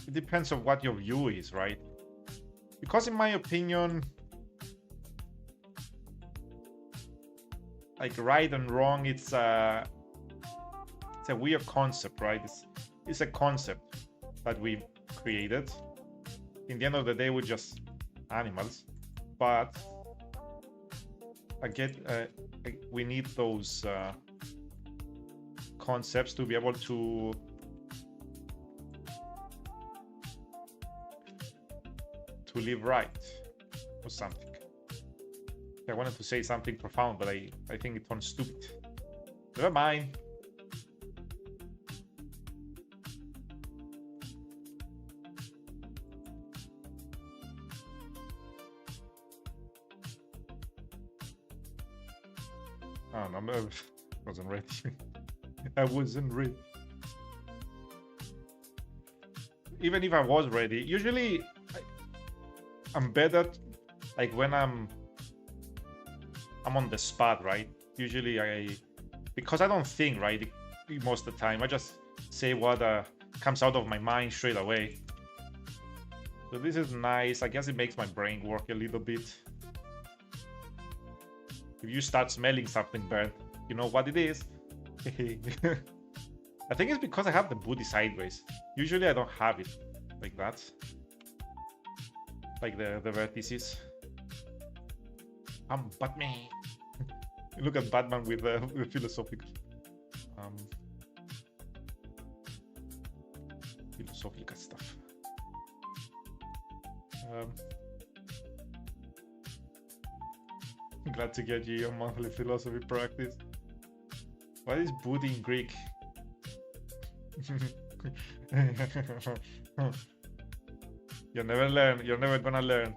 It depends on what your view is, right? Because in my opinion, like right and wrong, it's a weird concept, right? It's a concept that we've created. In the end of the day, we're just animals, but we need those concepts to be able to live right or something. I wanted to say something profound, but I think it sounds stupid. Never mind. Oh no, I wasn't ready. I wasn't ready. Even if I was ready, usually I'm better like when I'm on the spot, right? Usually because I don't think, right, most of the time I just say what comes out of my mind straight away. So this is nice. I guess it makes my brain work a little bit. If you start smelling something burnt, you know what it is. I think it's because I have the booty sideways. Usually I don't have it like that. Like the vertices. I'm Batman. Look at Batman with philosophical. Philosophical stuff. Glad to get you your monthly philosophy practice. What is booty in Greek? You'll never learn. You're never gonna learn.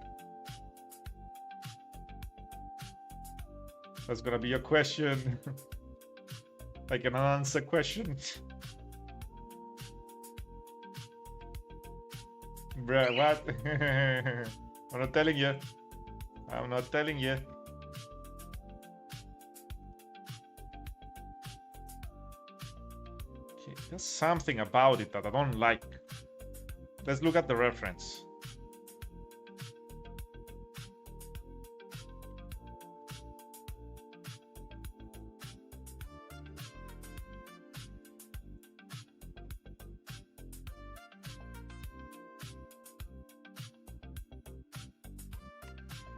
That's gonna be your question. Like an unanswered question. Bruh, what? I'm not telling you. I'm not telling you. Okay, there's something about it that I don't like. Let's look at the reference.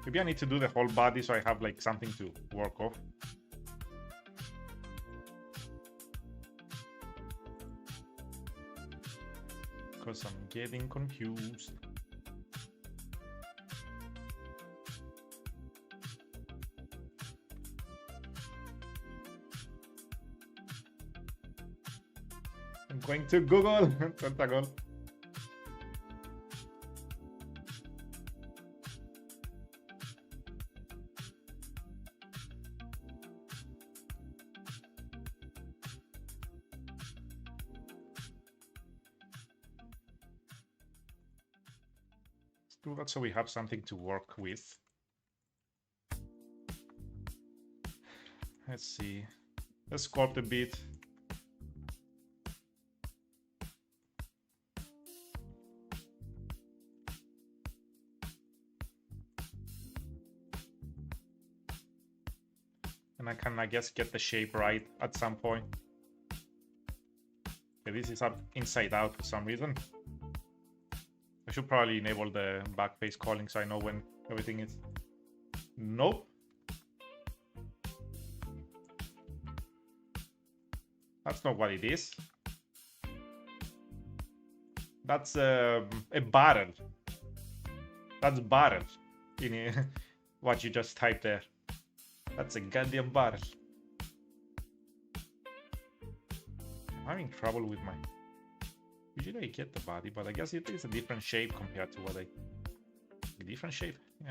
Maybe I need to do the whole body so I have like something to work off. Because I'm getting confused. I'm going to Google. Pentagon. Do that so we have something to work with. Let's see. Let's sculpt a bit. And I can, I guess, get the shape right at some point. Okay, this is up inside out for some reason. I should probably enable the back face calling so I know when everything is. Nope. That's not what it is. That's a barrel. That's barrel in what you just typed there. That's a goddamn barrel. I'm having trouble with my... Usually I get the body, but I guess it is a different shape compared to what I... A different shape? Yeah.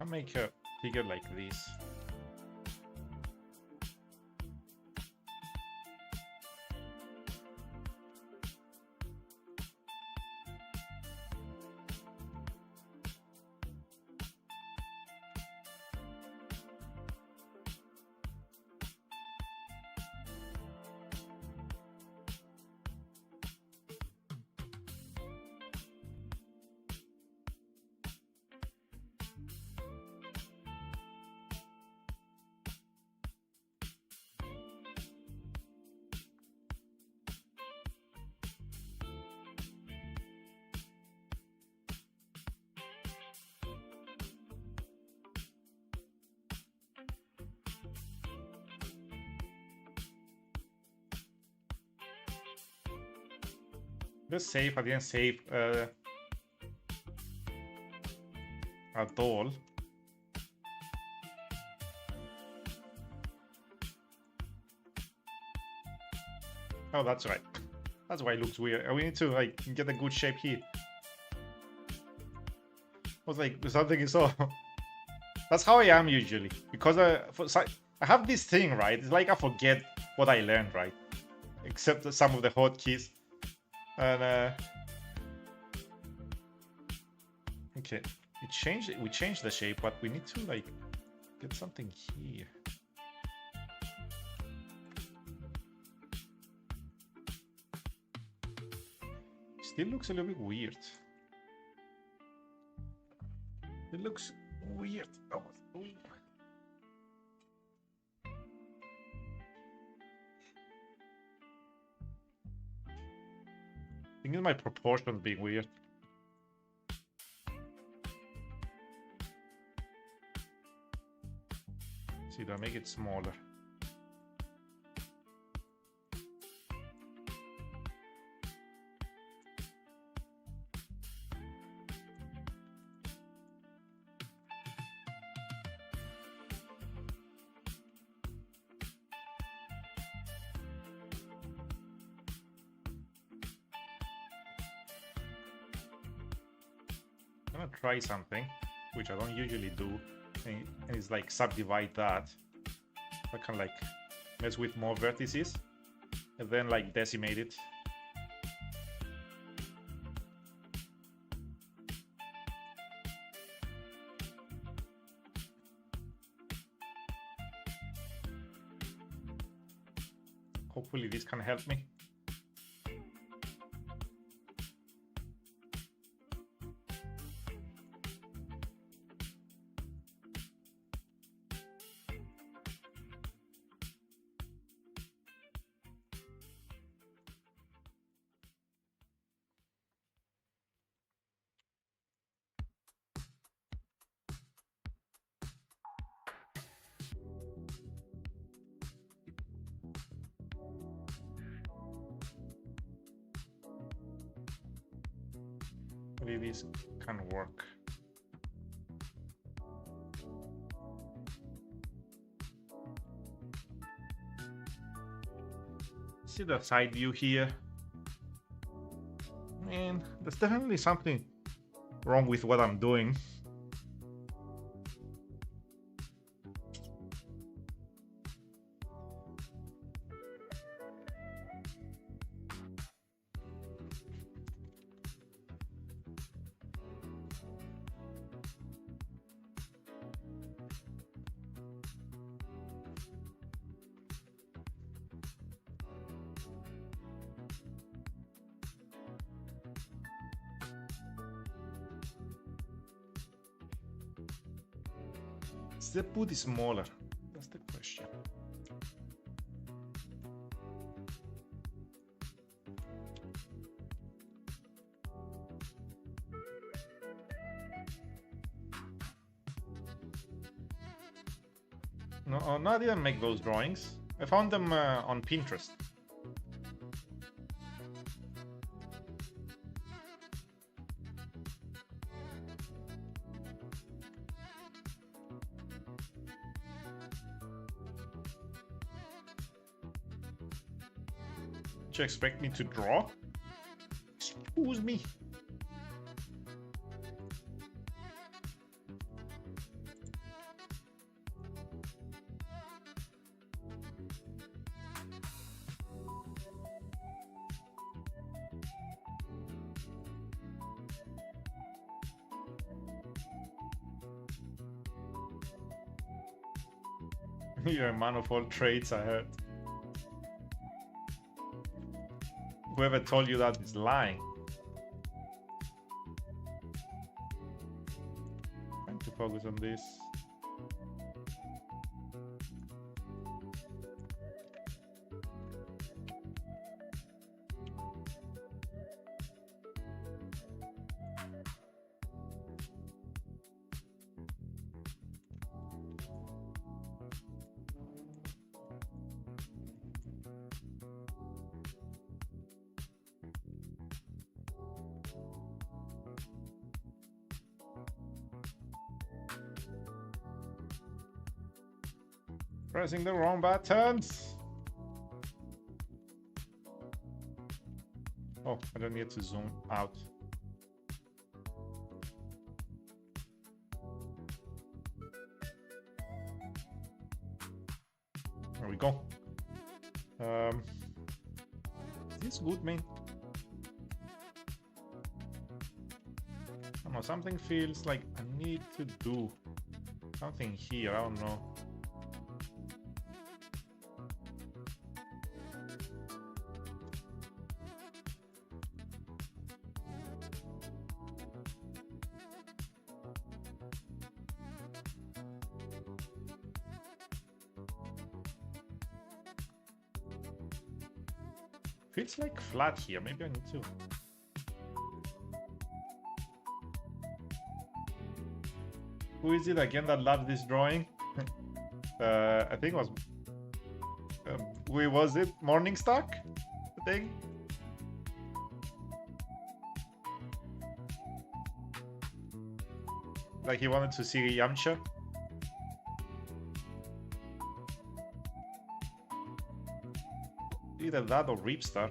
I'll make a figure like this. Just save, I didn't save at all. Oh, that's right. That's why it looks weird. We need to like get a good shape here. I was like, something is off. That's how I am usually. Because I have this thing, right? It's like I forget what I learned, right? Except some of the hotkeys. And Okay, we changed the shape, but we need to like get something here. Still looks a little bit weird. It looks weird. Oh, ooh. I think it's my proportions being weird. See, do I make it smaller? I'm gonna try something, which I don't usually do, and it's like subdivide that. I can like mess with more vertices, and then like decimate it. Hopefully this can help me. Hopefully this can work. See the side view here? Man, there's definitely something wrong with what I'm doing. Is the booty smaller? That's the question. No, I didn't make those drawings. I found them on Pinterest. You expect me to draw? Excuse me. You're a man of all trades, I heard. Whoever told you that is lying. Trying to focus on this. Pressing the wrong buttons. Oh, I don't need to zoom out. There we go. Is this good, man? I'm No, something feels like I need to do something here. I don't know. Feels like flat here. Maybe I need to. Who is it again that loves this drawing? I think it was. Who was it? Morningstar? I think. Like he wanted to see Yamcha. Either that or Reapstar.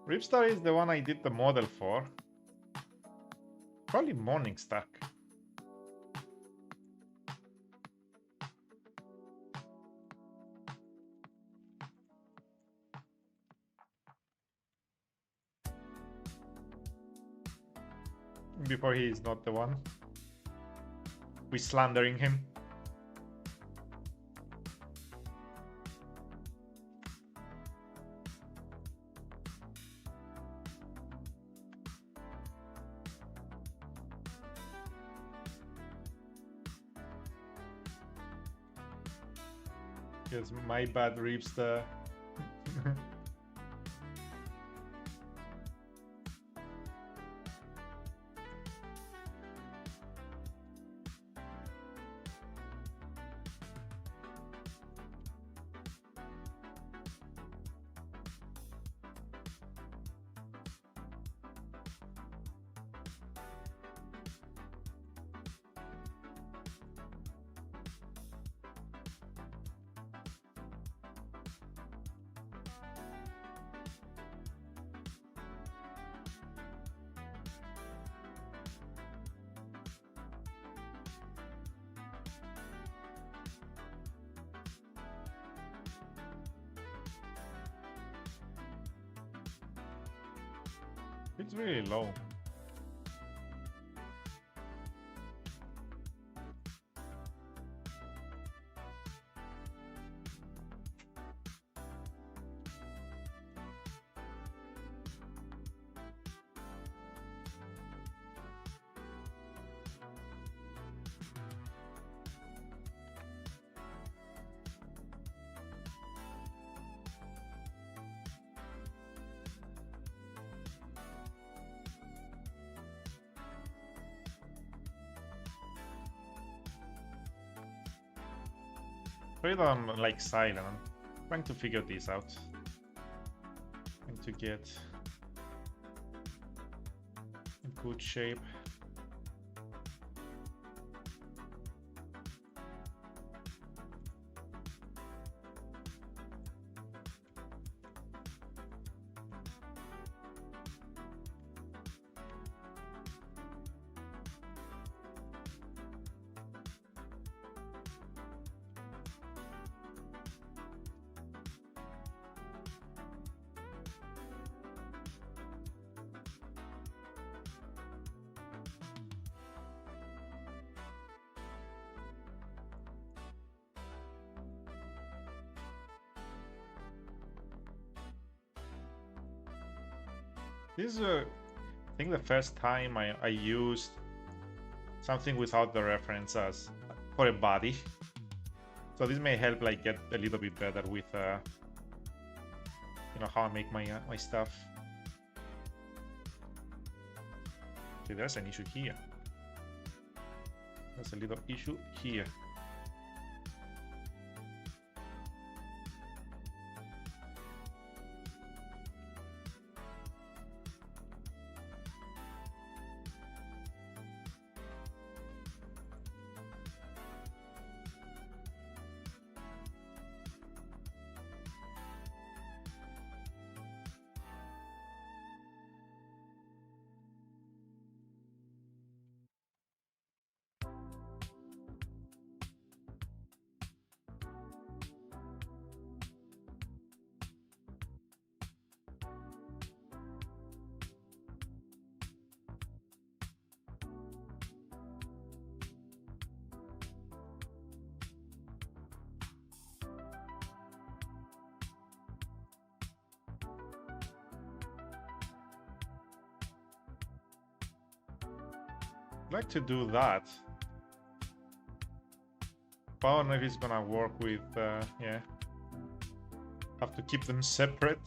Reapstar is the one I did the model for. Probably Morningstar. Before he is not the one. We're slandering him. Yes, my bad, Reapstar. It's really low. Wait, I'm like silent. I'm trying to figure this out. Trying to get in good shape. This is, I think, the first time I used something without the reference as for a body. So this may help like get a little bit better with you know, how I make my my stuff. Okay, there's an issue here. There's a little issue here. I'd like to do that. But I don't know if it's gonna work with, yeah. Have to keep them separate.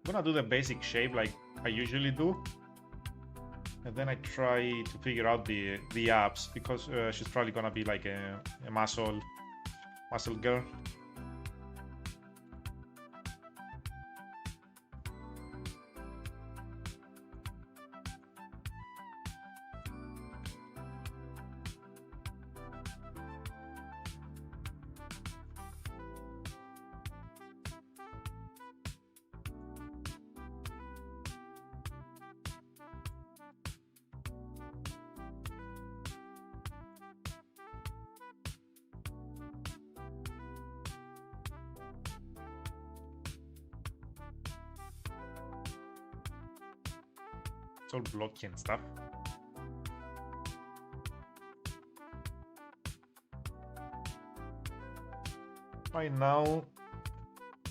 I'm gonna do the basic shape like I usually do, and then I try to figure out the abs, because she's probably gonna be like a muscle girl. It's all blocky and stuff. Right now,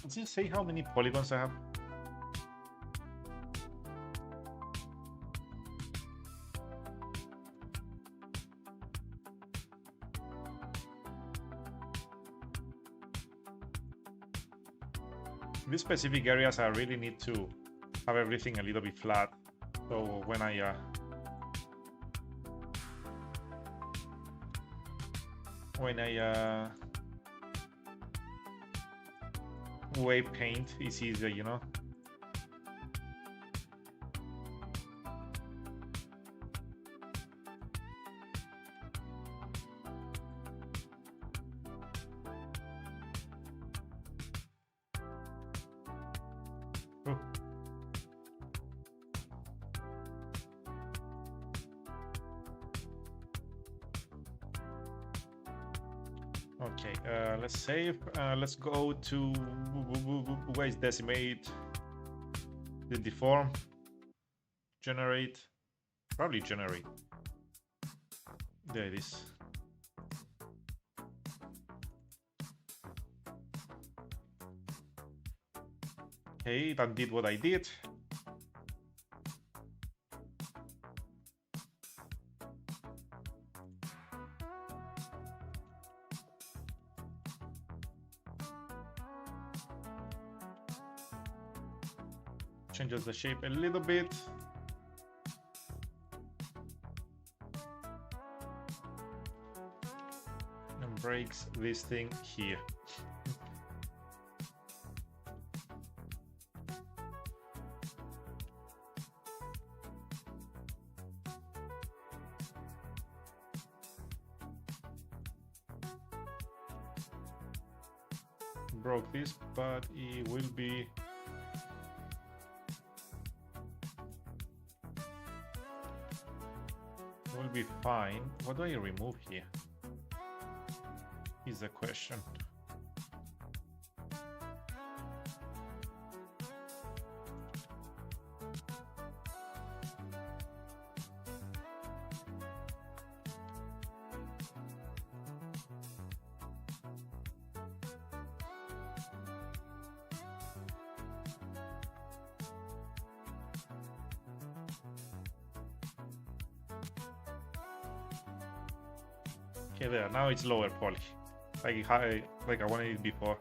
does it say how many polygons I have? In these specific areas, I really need to have everything a little bit flat. So when I wave paint, it's easier, you know. Oh. Okay, let's save. Let's go to where is decimate? The deform. Generate. Probably generate. There it is. Okay, that did what I did. Changes the shape a little bit. And breaks this thing here. Broke this, but it will be fine. What do I remove here? Is the question. Okay, there. Now it's lower poly, like I wanted it before.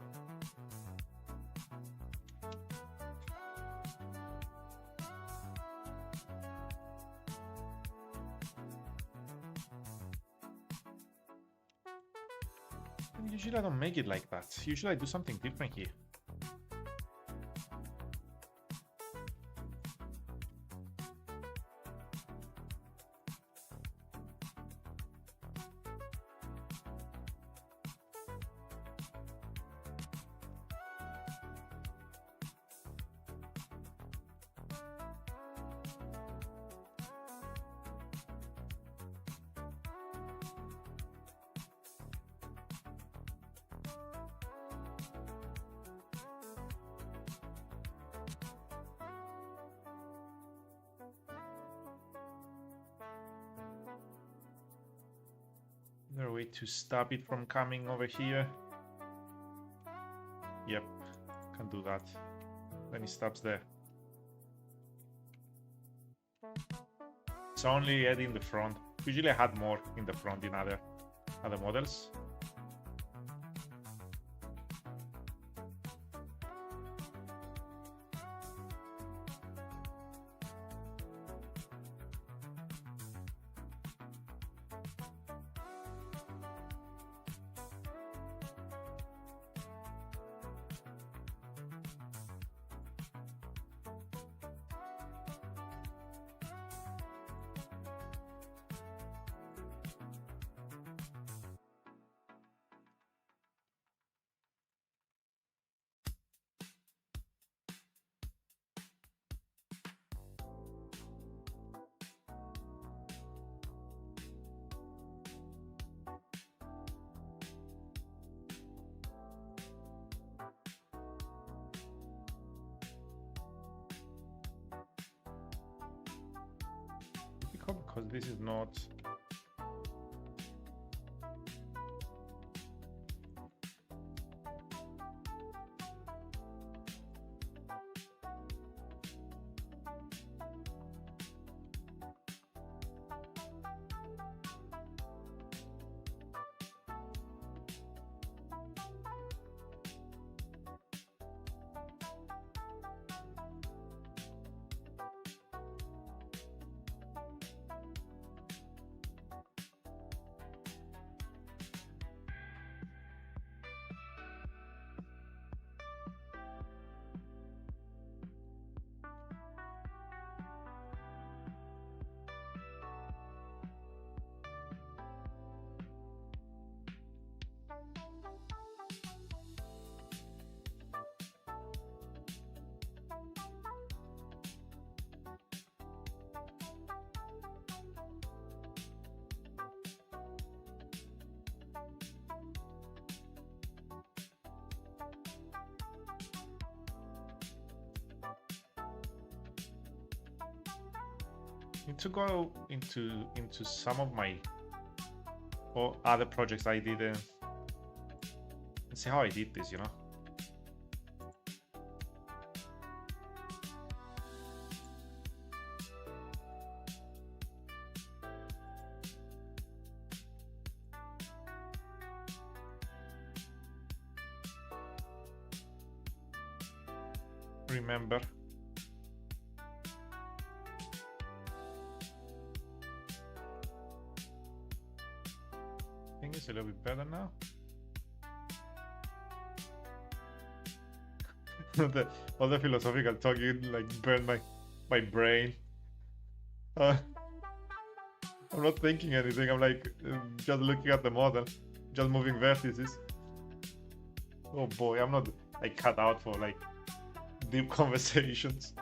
And usually I don't make it like that. Usually I do something different here. a way to stop it from coming over here? Yep, can do that. Then it stops there. It's only adding the front. Usually I had more in the front in other models. Because this is not need to go into some of my or other projects I did and see how I did this, you know. Remember. I think it's a little bit better now. All the philosophical talking like burned my brain. I'm not thinking anything. I'm like just looking at the model, just moving vertices. Oh boy, I'm not like cut out for like deep conversations.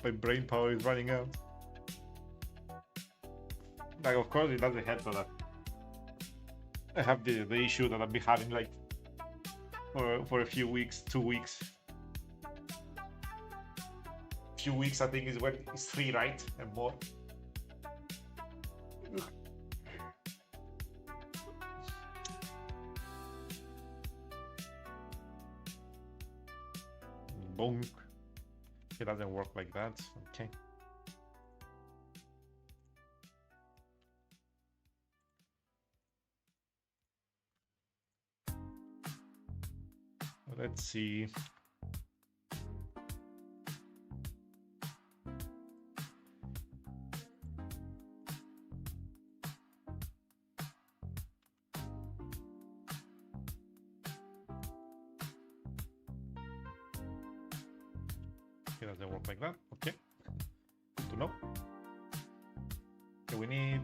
My brain power is running out. Like, of course, it doesn't help that I have the issue that I've been having like for a few weeks, 2 weeks. Few weeks, I think, is when it's 3, right, and more. Bonk. It doesn't work like that. Okay. Let's see. It doesn't work like that. Okay. Good to know. Okay, we need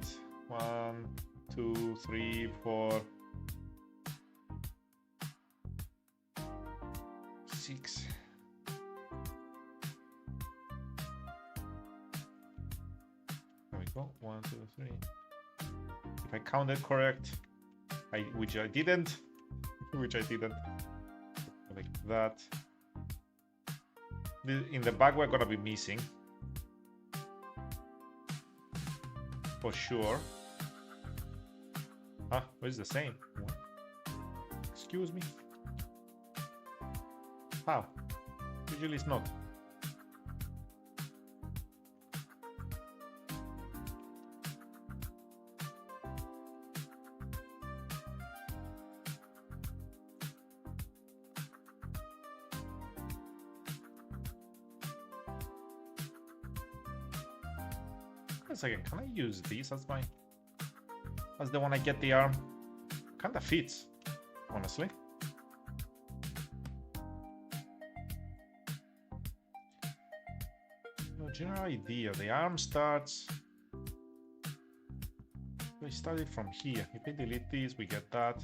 1, 2, 3, 4, 6. There we go. 1, 2, 3. If I counted correct, which I didn't, like that. In the back, we're gonna be missing for sure. Ah, it's the same. Excuse me. How? Usually it's not. Wait a second, can I use this as my... as the one I get the arm? Kinda fits, honestly. No general idea. The arm starts... we started from here. If we delete this, we get that.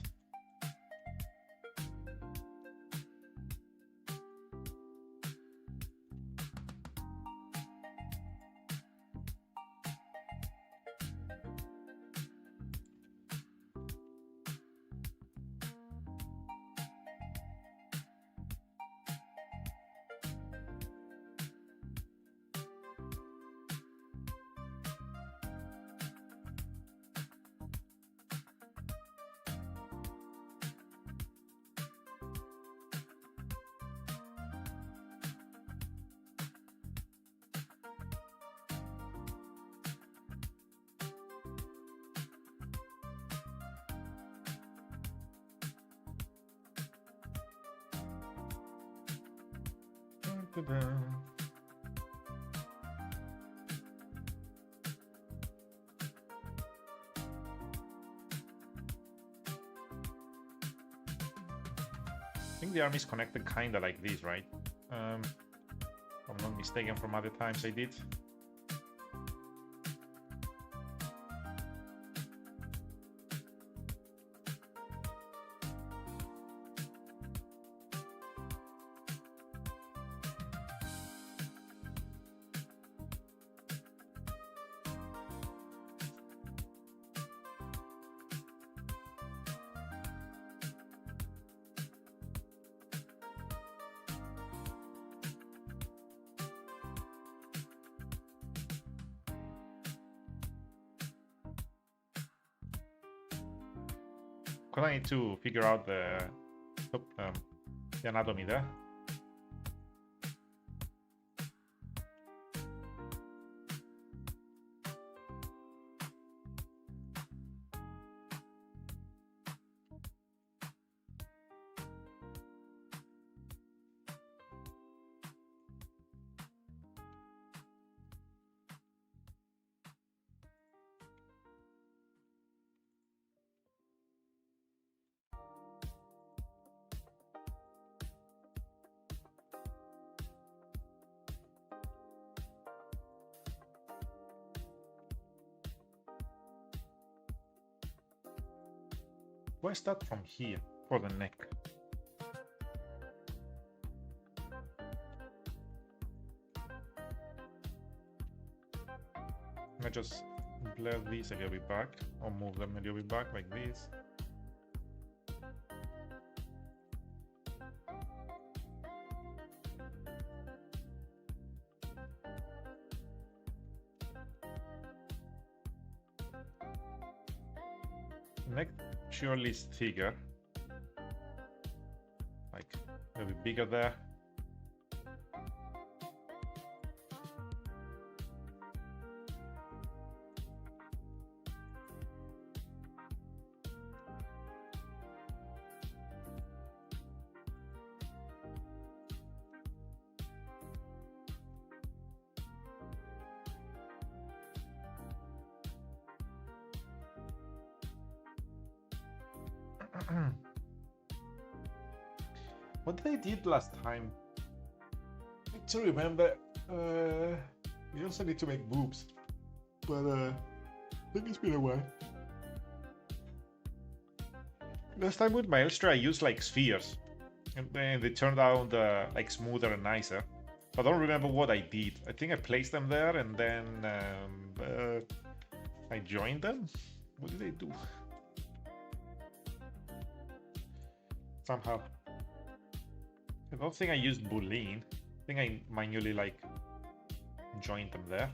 I think the arm is connected kinda like this, right? If I'm not mistaken from other times I did. Because I need to figure out the anatomy there. Why start from here for the neck? I just blur these a little bit back, or move them a little bit back like this. Neck surely is thicker, like a little bit bigger there. What did I did last time? I don't remember. You also need to make boobs, but I think it's been a while. Last time with my Elstra, I used like spheres, and then they turned out like smoother and nicer. I don't remember what I did. I think I placed them there, and then I joined them. What did I do? Somehow. I don't think I used Boolean. I think I manually like joined them there.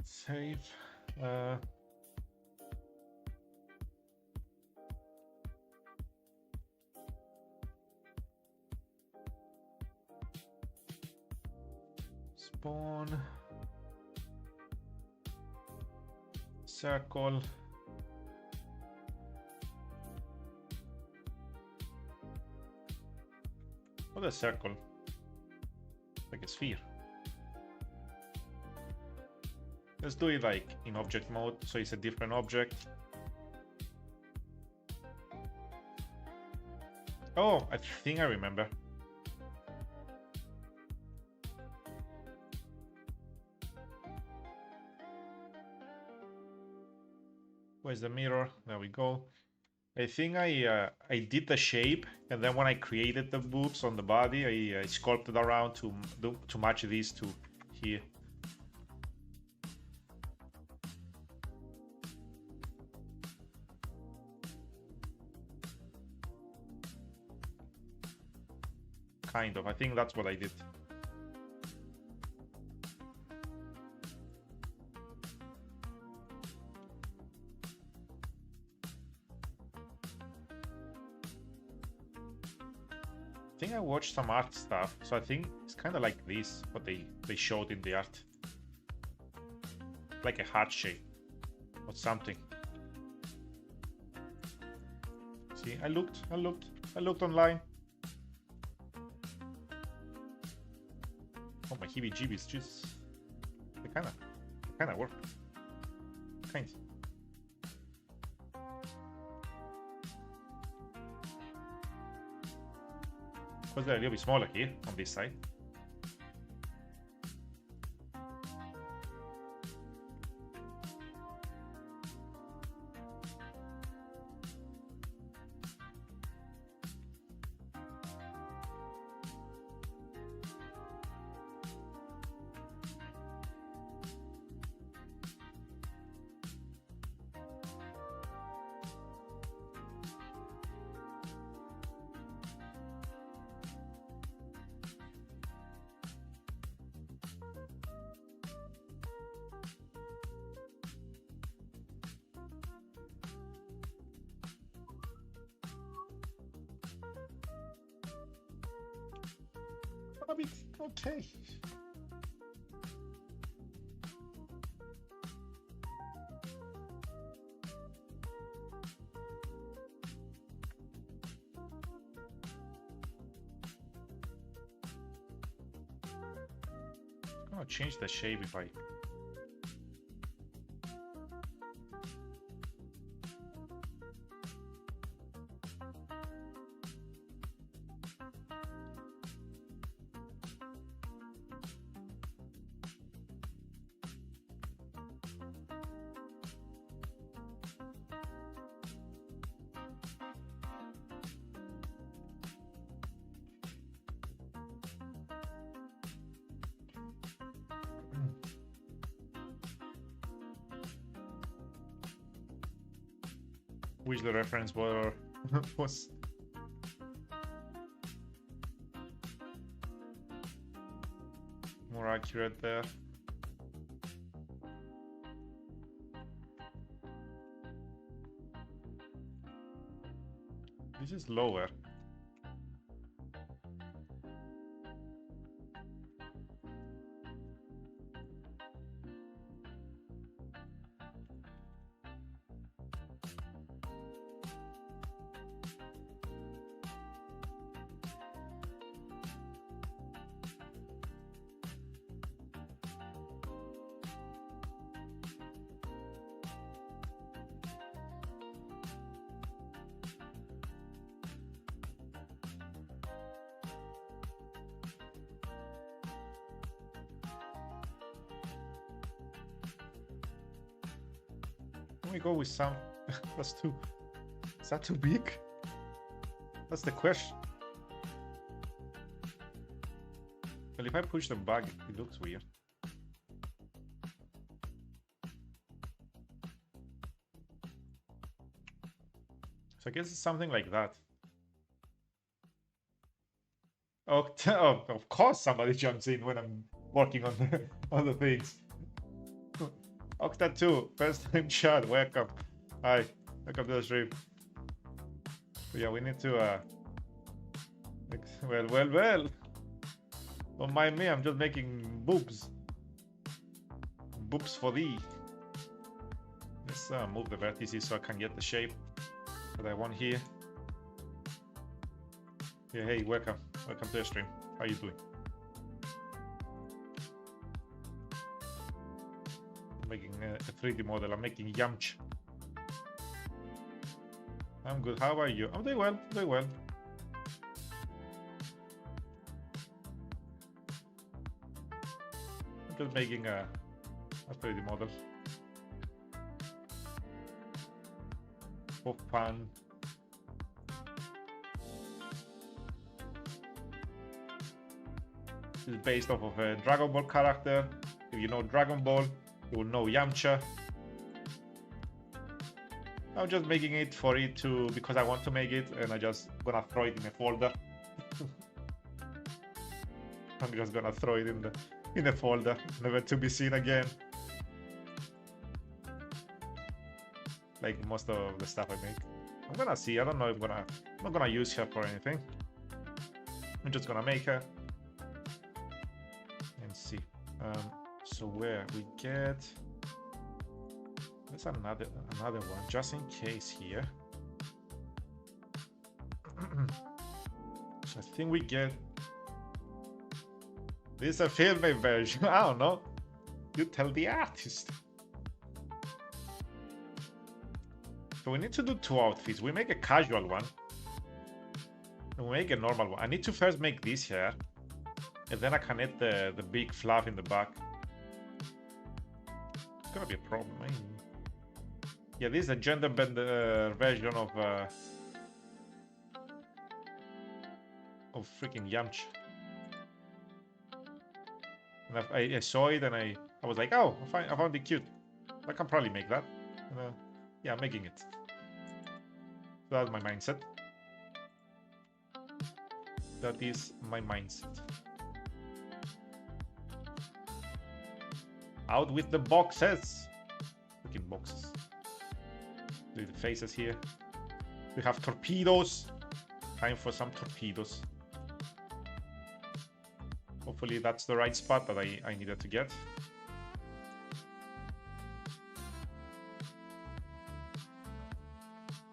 Save. Spawn. Circle. What a circle? Like a sphere. Let's do it like in object mode, so it's a different object. Oh, I think I remember. Where's the mirror? There we go. I think I did the shape, and then when I created the boobs on the body, I sculpted around to match these two here. Kind of. I think that's what I did. I think I watched some art stuff, so I think it's kind of like this, what they showed in the art. Like a heart shape or something. See, I looked online. Oh, my heebie-jeebies, just they kind of work. Kind. Because they're a little bit smaller here on this side. I mean, okay. I'm gonna change the shape if I... Which the reference was more accurate there. This is lower. Can we go with some? That's too... Is that too big? That's the question. Well, if I push them back, it looks weird. So I guess it's something like that. Oh, oh, of course somebody jumps in when I'm working on the things. Octa 2, first time chat, welcome. Hi, welcome to the stream. But yeah, we need to, well. Don't mind me, I'm just making boobs. Boobs for thee. Let's move the vertices so I can get the shape that I want here. Yeah, hey, welcome. Welcome to the stream. How you doing? I'm making a 3D model. I'm making Yamcha. I'm good. How are you? I'm doing well. Doing well. I'm just making a 3D model. For fun. This is based off of a Dragon Ball character. If you know Dragon Ball, you will know Yamcha. I'm just making it for it to because I want to make it, and I just gonna throw it in a folder. I'm just gonna throw it in a folder, never to be seen again. Like most of the stuff I make. I'm gonna see. I don't know if I'm not gonna use her for anything. I'm just gonna make her and see. So where we get. There's another one just in case here. So I think we get this is a filming version. I don't know. You tell the artist. So we need to do 2 outfits. We make a casual one. And we make a normal one. I need to first make this here. And then I can add the big fluff in the back. It's gonna be a problem, eh? Yeah, this is a gender bend version of freaking Yamcha. And I saw it and I was like, oh, I found it cute. I can probably make that. And, yeah, I'm making it. So that's my mindset. That is my mindset. Out with the boxes. Freaking boxes. Do the faces here. We have torpedoes. Time for some torpedoes. Hopefully that's the right spot that I needed to get.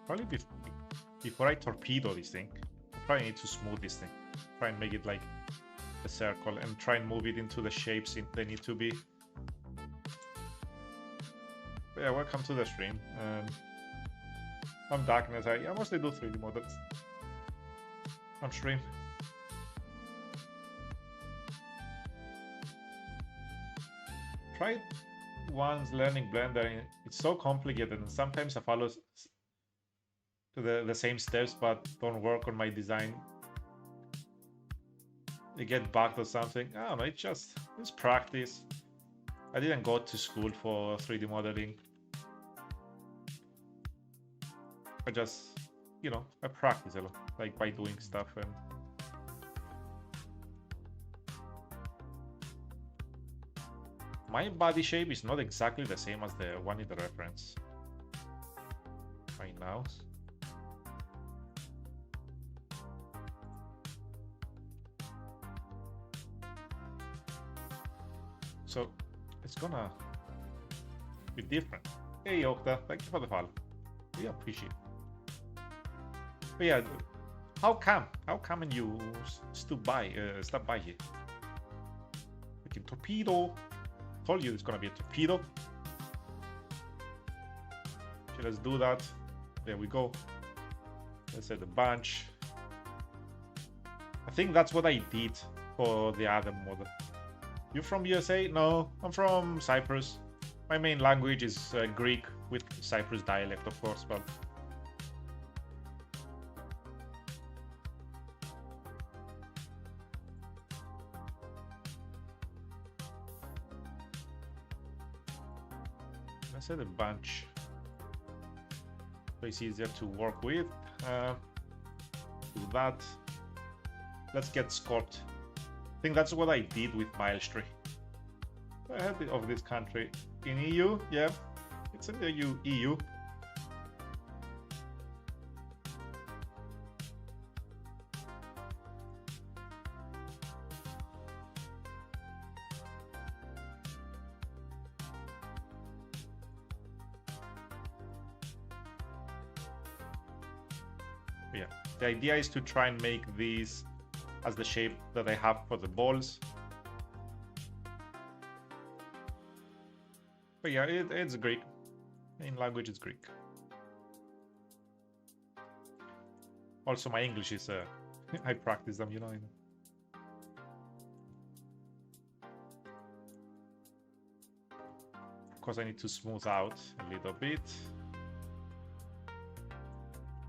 Probably before I torpedo this thing, I probably need to smooth this thing. Try and make it like a circle and try and move it into the shapes they need to be. But yeah, welcome to the stream. I'm Darkness. I mostly do 3D models on stream. Try once learning Blender. It's so complicated, and sometimes I follow the same steps but don't work on my design. They get bugged or something. I don't know. It's practice. I didn't go to school for 3D modeling. I just, I practice a lot, like by doing stuff. And my body shape is not exactly the same as the one in the reference right now. So it's gonna be different. Hey Octa, thank you for the follow. We appreciate it. But yeah, how come and you stop by here? Freaking torpedo. Told you it's gonna be a torpedo. Okay, let's do that. There we go. Let's add a bunch. I think that's what I did for the other model. You from USA? No, I'm from Cyprus. My main language is Greek with Cyprus dialect, of course, but let's add a bunch so it's easier to work with. Do that. Let's get Scott. I think that's what I did with Maelstrom. Ahead of this country. In EU? Yeah. It's in the EU. Yeah. The idea is to try and make these as the shape that I have for the balls. But yeah, it's Greek. In language, it's Greek. Also, my English is, I practice them, you know. Of course, I need to smooth out a little bit.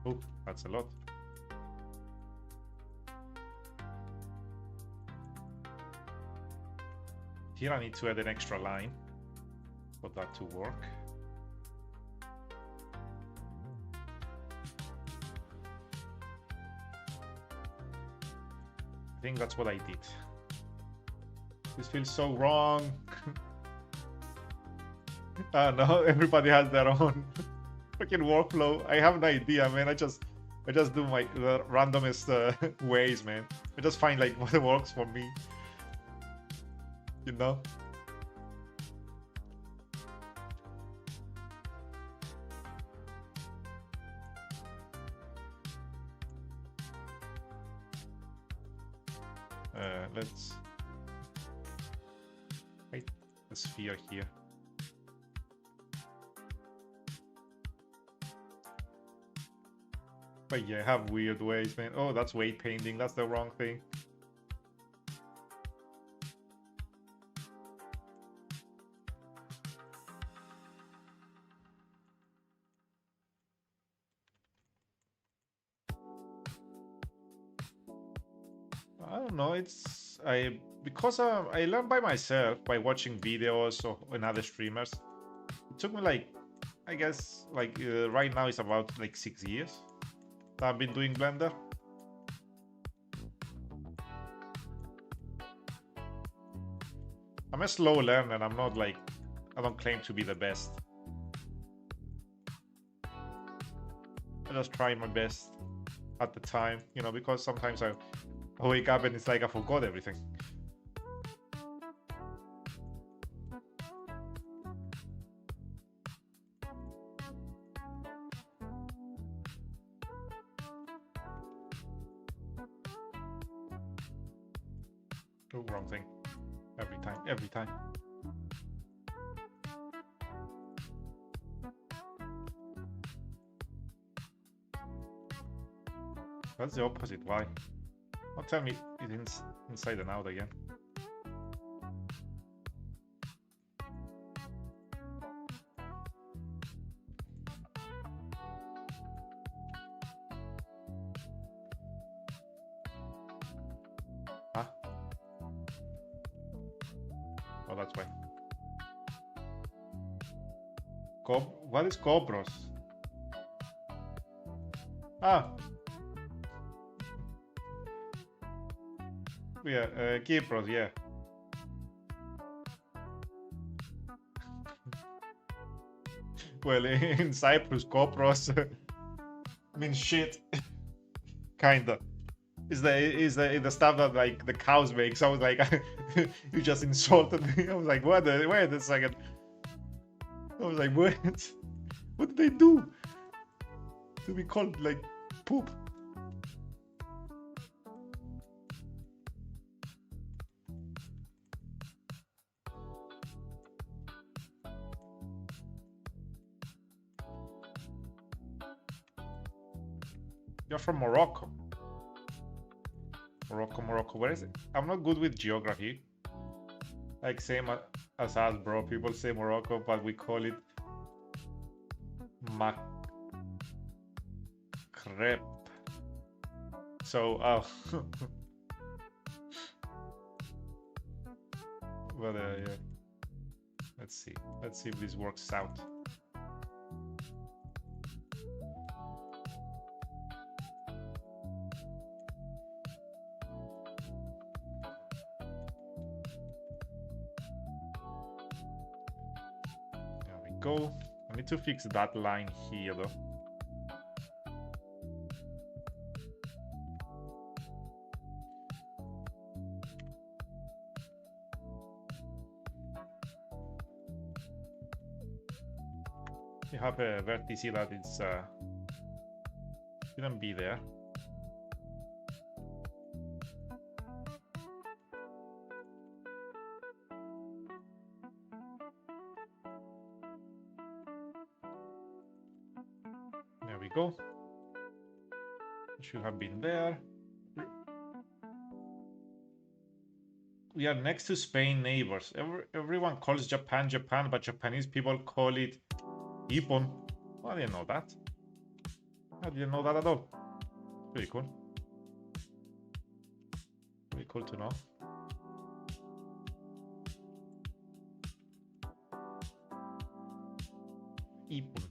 Oh, that's a lot. Here I need to add an extra line for that to work. I think that's what I did. This feels so wrong. I don't know, everybody has their own freaking workflow. I have no idea, man. I just do the randomest ways, man. I just find like what works for me. You know? Let's wait the sphere here. But yeah, I have weird ways, man. Oh, that's weight painting. That's the wrong thing. I don't know. Because I learned by myself by watching videos of another streamers. It took me like, I guess, like right now it's about like 6 years that I've been doing Blender. I'm a slow learner. I'm not like, I don't claim to be the best. I just try my best at the time, you know, because sometimes I wake up and it's like I forgot everything. Oh, wrong thing. Every time. That's the opposite. Why? Don't tell me it's inside and out again. Huh? Oh, that's why. What is Cobros? Ah. Yeah, Kypros, yeah. Well, in Cyprus, Copros means shit. Kinda. Is the stuff that like the cows make. So I was like, you just insulted me. I was like, what? Wait a second. I was like, what? What did they do? To be called like poop? You're from Morocco. Morocco. Where is it? I'm not good with geography. Like same as us, bro. People say Morocco, but we call it Maghreb. So, but yeah. Let's see if this works out. go. I need to fix that line here though. You have a vertex that it's shouldn't be there. There we go. It should have been there. We are next to Spain neighbors. Everyone calls Japan Japan, but Japanese people call it Ippon. Oh, I didn't know that. I didn't know that at all. Pretty cool. Pretty cool to know. Ippon.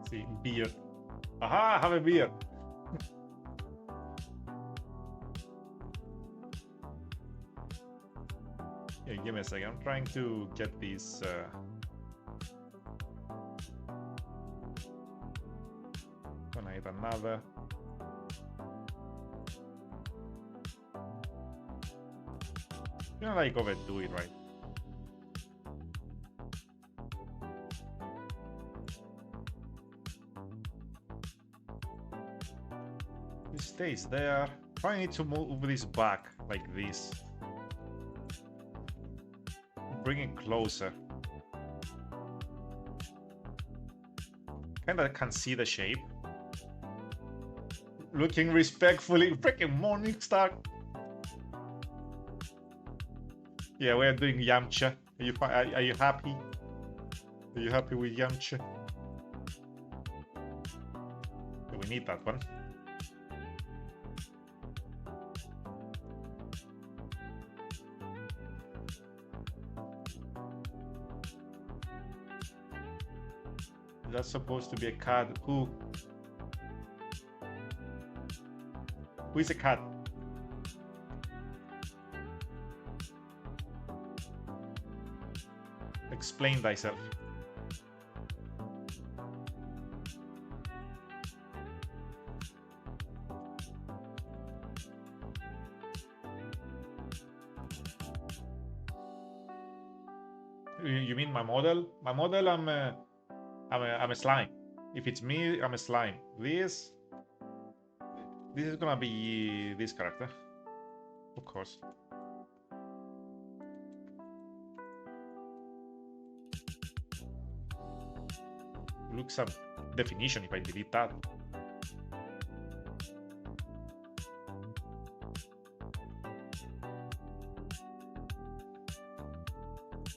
See, beer. Aha, have a beer. Yeah, give me a second. I'm trying to get these. Gonna hit another. You don't like overdo it, right? It stays there. Probably need to move this back like this. Bring it closer. Kinda can see the shape. Looking respectfully. Freaking Morningstar. Yeah, we're doing Yamcha. Are you happy? Are you happy with Yamcha? Yeah, we need that one. That's supposed to be a cat. Who is a cat? Explain thyself. You mean my model? My model, I'm a slime. If it's me, I'm a slime. This is gonna be this character, of course. Look, some definition if I delete that.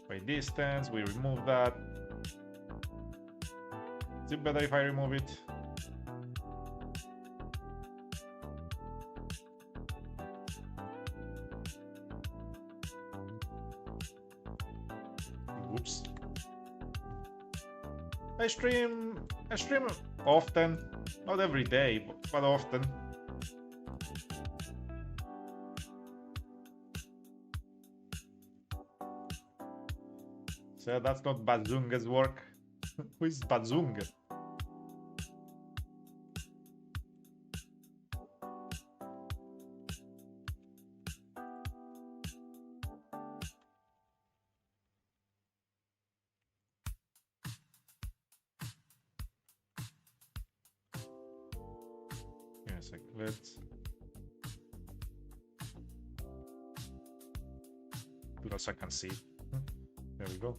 By distance, we remove that. Is it better if I remove it? Oops. I stream often, not every day, but often. So that's not Bazunga's work. Who is Bazunga? Yes, let's do that so I can see. There we go.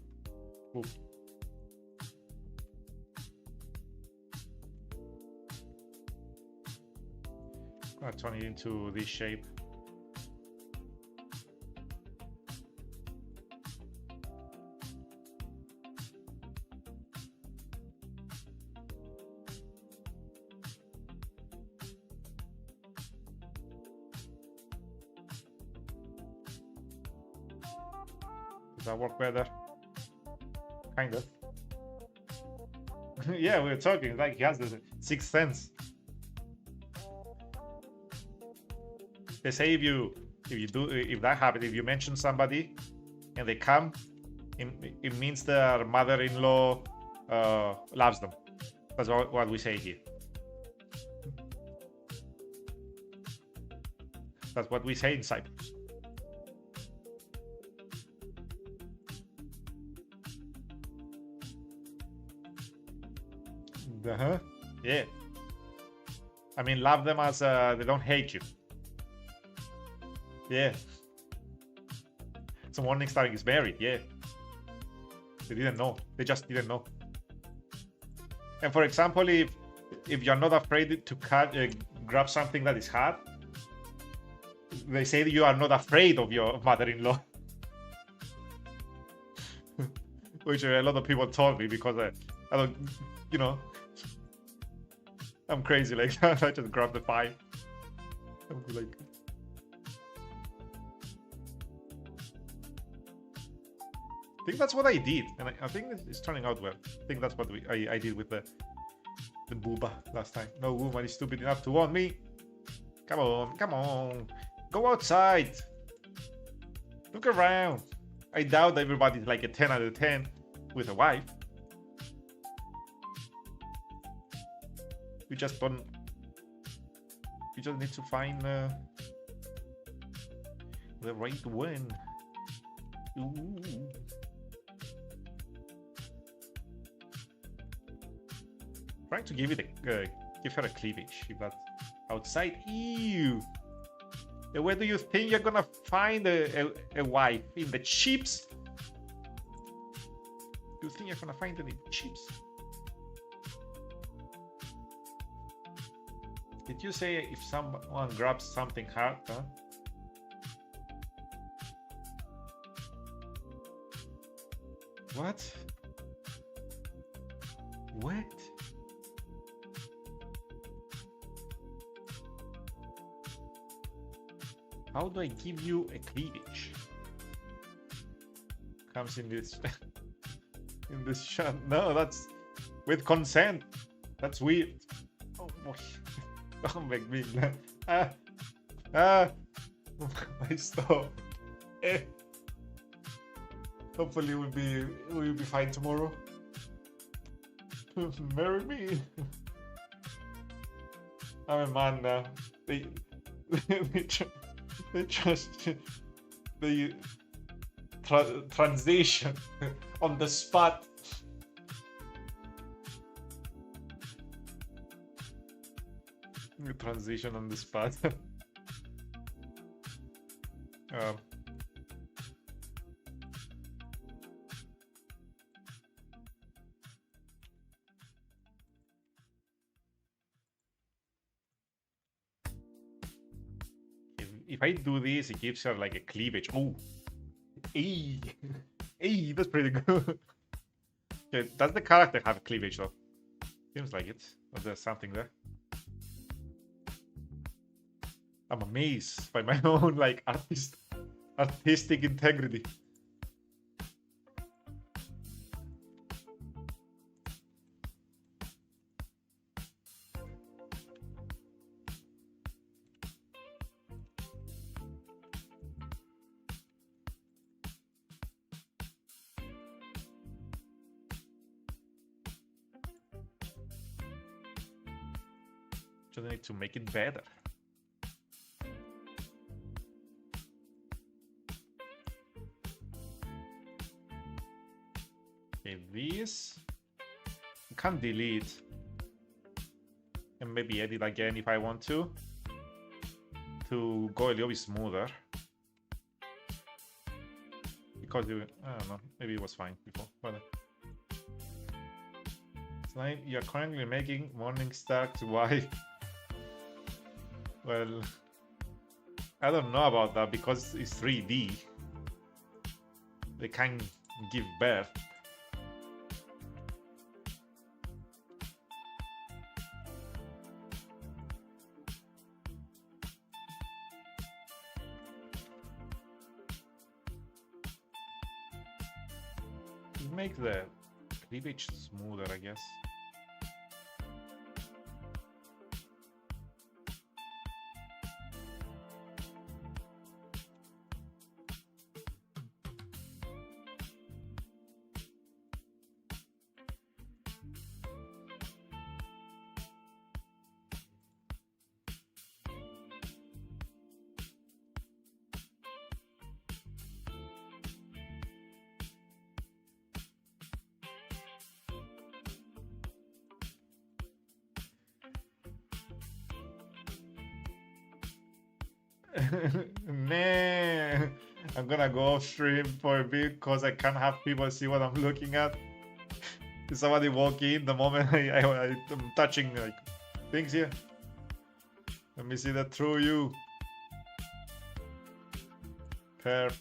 Ooh. I'm gonna turn it into this shape. Does that work better? Kind of. Yeah, we were talking like he has the sixth sense. They say if that happens, if you mention somebody and they come, it means their mother-in-law loves them. That's what we say here. That's what we say in Cyprus. Yeah. I mean, love them as they don't hate you. Yeah. So Morningstar is married, yeah. They didn't know. They just didn't know. And for example, if you're not afraid to grab something that is hard, they say that you are not afraid of your mother-in-law. Which a lot of people told me because I don't, you know, I'm crazy like that. I just grab the pie. I'm like, I think that's what I did, and I think it's turning out well. I think that's what I did with the booba last time. No woman is stupid enough to want me. Come on, go outside. Look around. I doubt everybody's like a 10 out of 10 with a wife. You just don't. You just need to find the right one. Ooh. Trying to give her a cleavage. If that's outside, ew. Where do you think you're gonna find a wife? In the chips? Do you think you're gonna find any chips? Did you say if someone grabs something hard, huh? What? What? How do I give you a cleavage? Comes in this in this shot. No, that's with consent. That's weird. Oh boy. Don't make me laugh. My stop. Hopefully we'll be fine tomorrow. Marry me. I'm a man now. They transition on the spot. Transition on the spot. If I do this, it gives her like a cleavage. Oh, hey, hey, that's pretty good. Okay, does the character have a cleavage though? Seems like it. But there's something there. I'm amazed by my own like artistic integrity. Just need to make it better. Okay, this I can't delete, and maybe edit again if I want to go a little bit smoother. Because I don't know, maybe it was fine before. But Slime, you're currently making Morningstar's wife. Well, I don't know about that because it's 3D. They can't give birth. Make the cleavage smoother, I guess. Nah, I'm gonna go off stream for a bit because I can't have people see what I'm looking at. If somebody walk in the moment I'm touching like things here. Let me see that through you. Perp.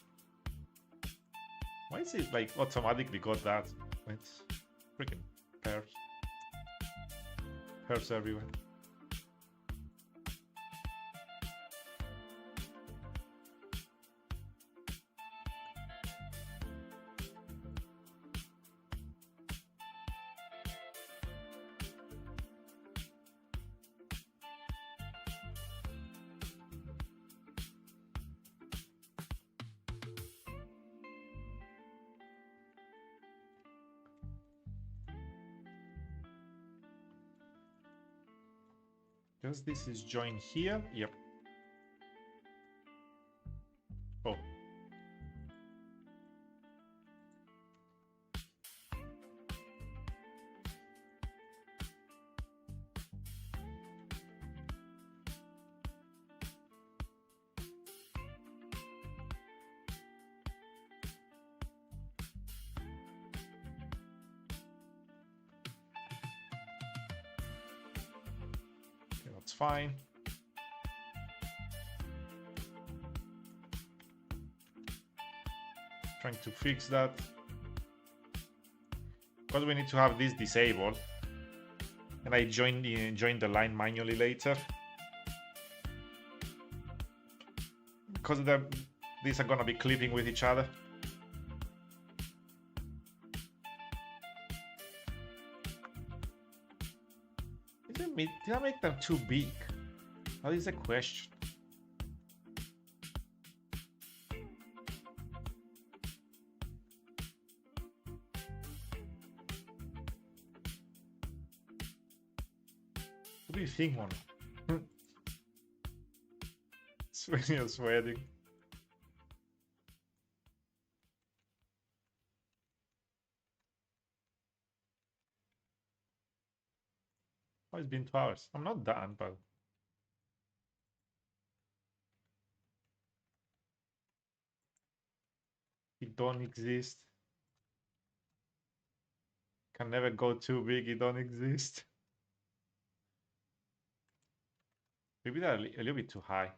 Why is it like automatically got that? It's freaking perps. Perps everywhere. Because this is joined here. Yep. Oh. That's fine. Trying to fix that. Because we need to have this disabled. And I join the line manually later. Because these are gonna be clipping with each other. Did I make them too big? That is a question. What do you think, man? Sweating. Oh, it's been 2 hours. I'm not done, but it don't exist. Can never go too big. It don't exist. Maybe they're a little bit too high.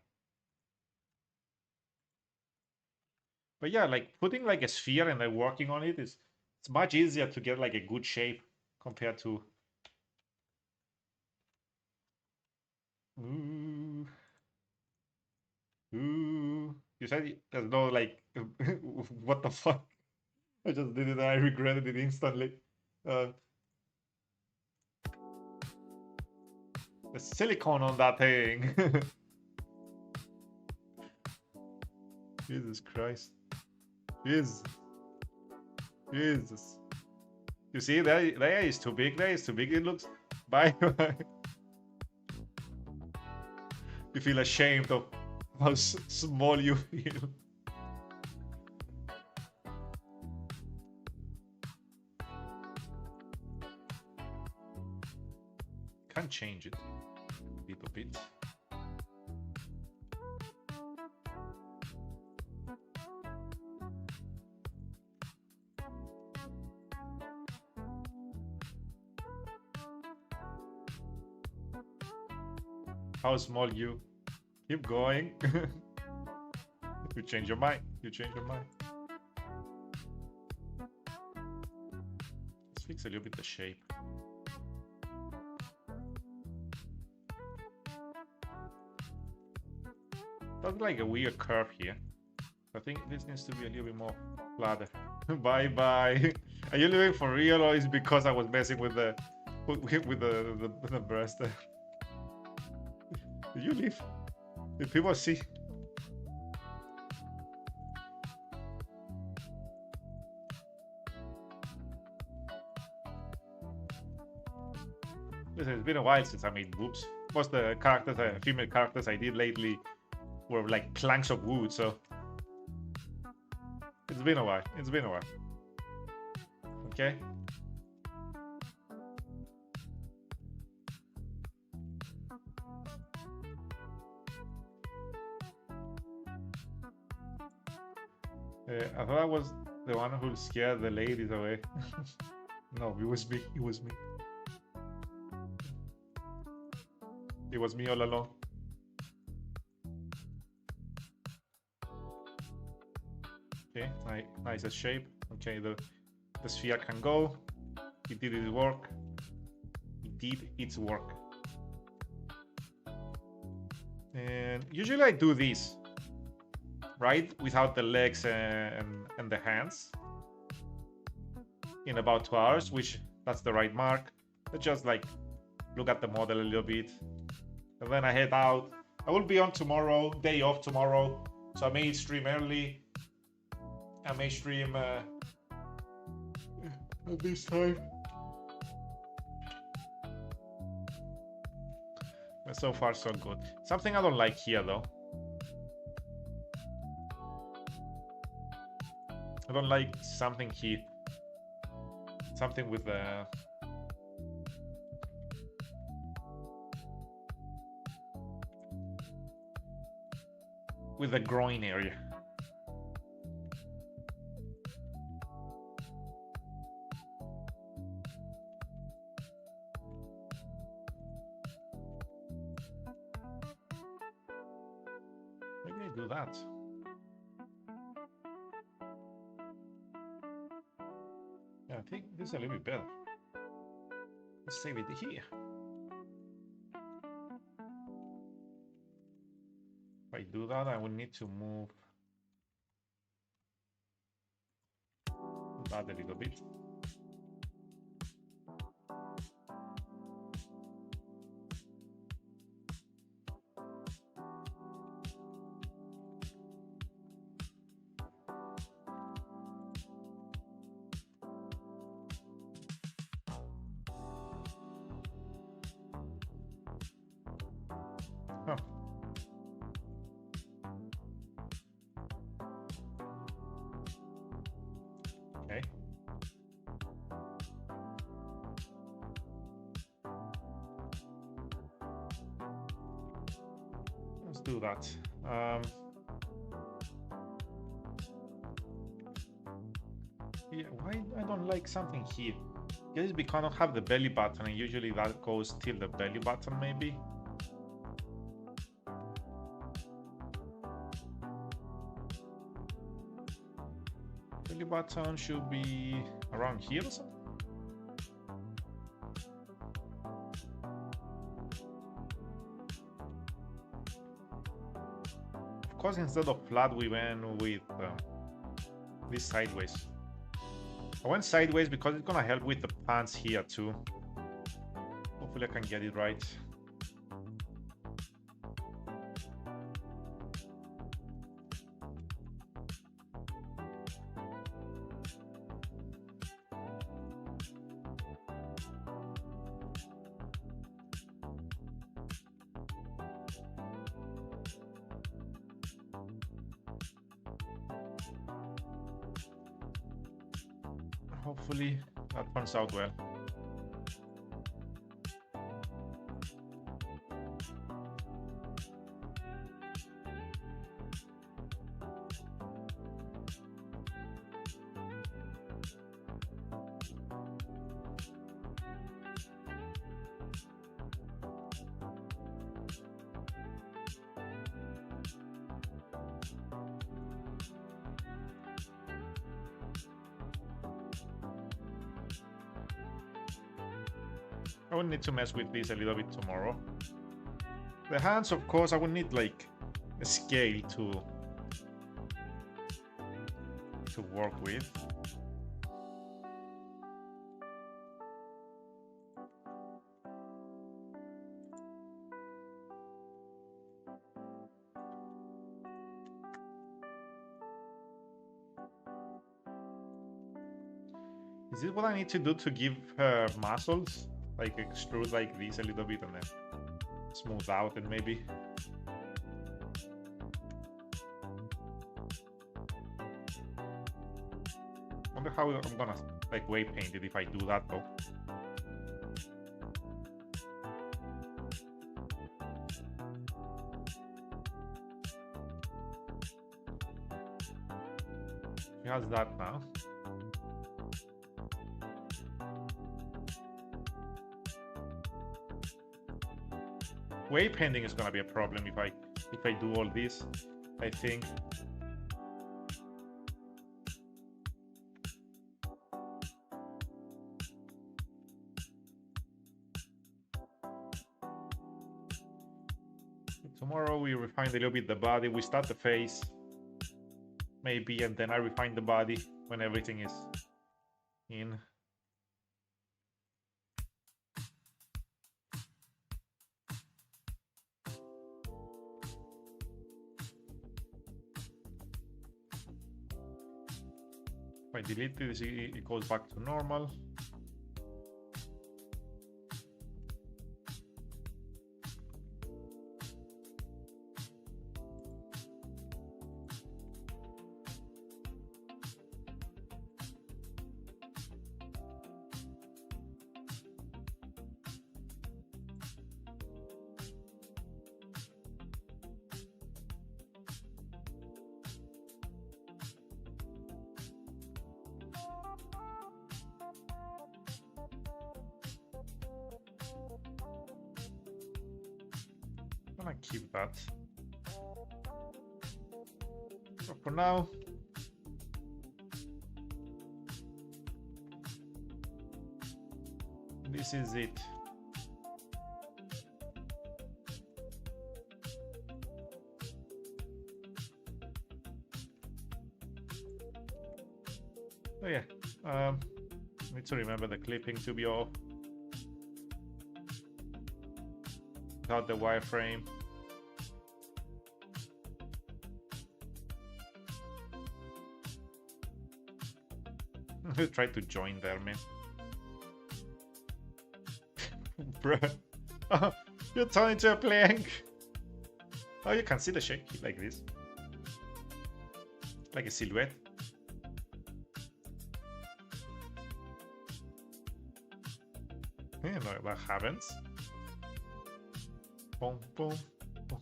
But yeah, like putting like a sphere and then working on it it's much easier to get like a good shape compared to. Ooh. Ooh. You said there's no like what the fuck? I just did it and I regretted it instantly. The silicone on that thing. Jesus Christ. Jesus. Jesus. You see, there is too big. There is too big. It looks. Bye. You feel ashamed of how small you feel. Can't change it. Little bit. How small you? Keep going. You change your mind. You change your mind. Let's fix a little bit the shape. That's like a weird curve here. I think this needs to be a little bit more flatter. Bye bye. Are you living for real, or is it because I was messing with the the breast? Did you leave? Did people see? Listen, it's been a while since I made boobs. Most of the characters, female characters I did lately were like planks of wood, so it's been a while. It's been a while. Okay. I thought I was the one who scared the ladies away. No, it was me. It was me. It was me all along. Okay, nice shape. Okay, the sphere can go. It did its work. It did its work. And usually I do this, right? Without the legs and the hands. In about 2 hours, which that's the right mark. Let's just like look at the model a little bit. And then I head out. I will be on tomorrow, day off tomorrow. So I may stream early. I may stream at this time. But so far, so good. Something I don't like here, though. I don't like something here. Something with the... with the groin area. Maybe I do that. Yeah, I think this is a little bit better. Let's save it here. If I do that, I will need to move that a little bit. Huh. Okay. Let's do that. Yeah, why I don't like something here? Guess we kind of have the belly button, and usually that goes till the belly button, maybe. Belly button should be around here or something. Of course, instead of flat, we went with this sideways. I went sideways because it's gonna help with the pants here too. Hopefully I can get it right. Hopefully that turns out well. I will need to mess with this a little bit tomorrow. The hands, of course, I will need like a scale to work with. Is this what I need to do to give her muscles? Like extrude like this a little bit and then smooth out and maybe... I wonder how I'm gonna like weight paint it if I do that though. She has that now. Weight painting is gonna be a problem if I do all this, I think. Tomorrow we refine a little bit the body, we start the face, maybe, and then I refine the body when everything is in. If I delete this, it goes back to normal. I'm gonna keep that. So for now, this is it. Oh yeah, need to remember the clipping to be off. Without the wireframe. Try to join there, man. Bruh. You're turning into a plank. Oh, you can see the shape like this. Like a silhouette. Yeah, no, that happens. Boom, boom, boom.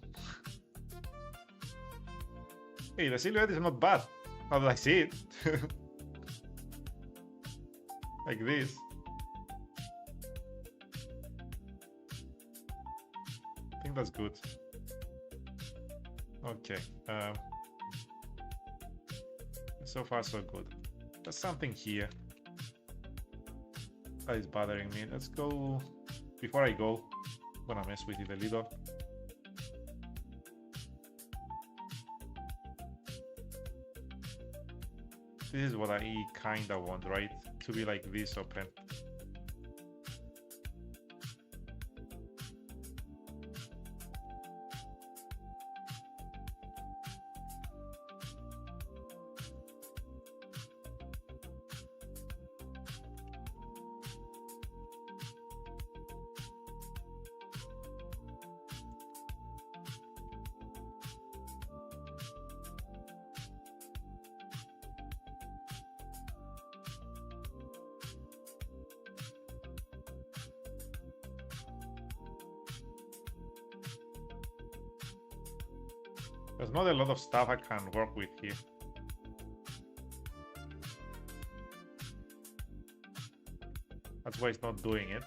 Hey, the silhouette is not bad. Now that I see it. Like this. I think that's good. Okay. So far, so good. There's something here that is bothering me. Let's go. Before I go, I'm gonna mess with it a little. This is what I kinda want, right? To be like this open. There's not a lot of stuff I can work with here. That's why it's not doing it.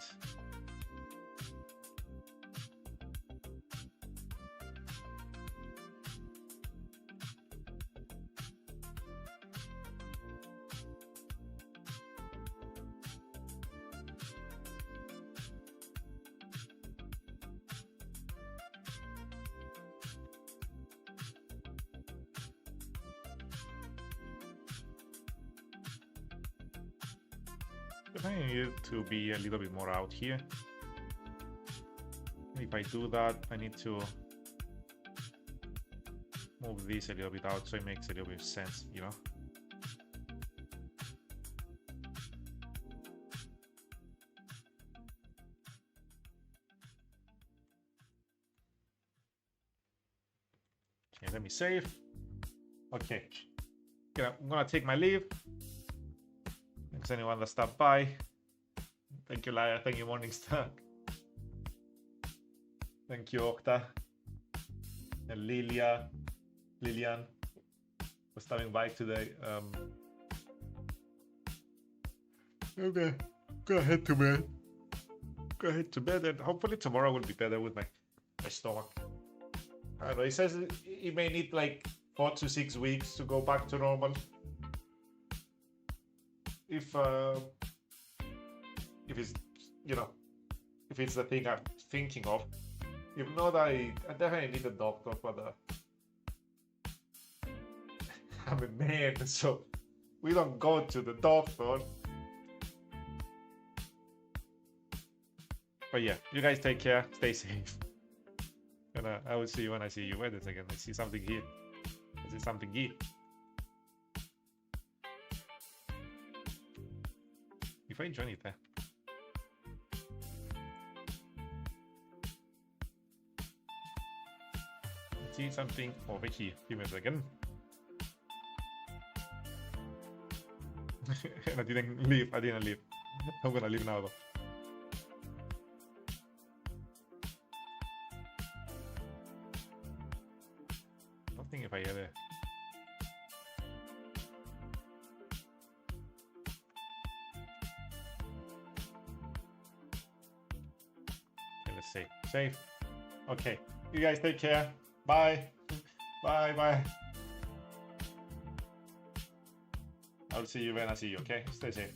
I need to be a little bit more out here. If I do that, I need to move this a little bit out so it makes a little bit of sense, you know? Okay, let me save. Okay. I'm gonna take my leave. Thanks anyone that stopped by. Thank you, Laya. Thank you, Morningstar. Thank you, Octa. And Lilian for stopping by today. Okay, go ahead to bed. Go ahead to bed, and hopefully tomorrow will be better with my stomach. I don't know. It says it may need like 4 to 6 weeks to go back to normal. If it's, you know, if it's the thing I'm thinking of. If not, I definitely need a doctor for the. I'm a man, so we don't go to the doctor. But yeah, you guys take care, stay safe. And I will see you when I see you. Wait a second, I see something here. I see something here. If I join it there. I see something over here. Give me a second. And I didn't leave. I'm gonna leave now though. Nothing if I ever. Okay, let's see. Safe. Okay. You guys take care. Bye. Bye. I'll see you when I see you, okay? Stay safe.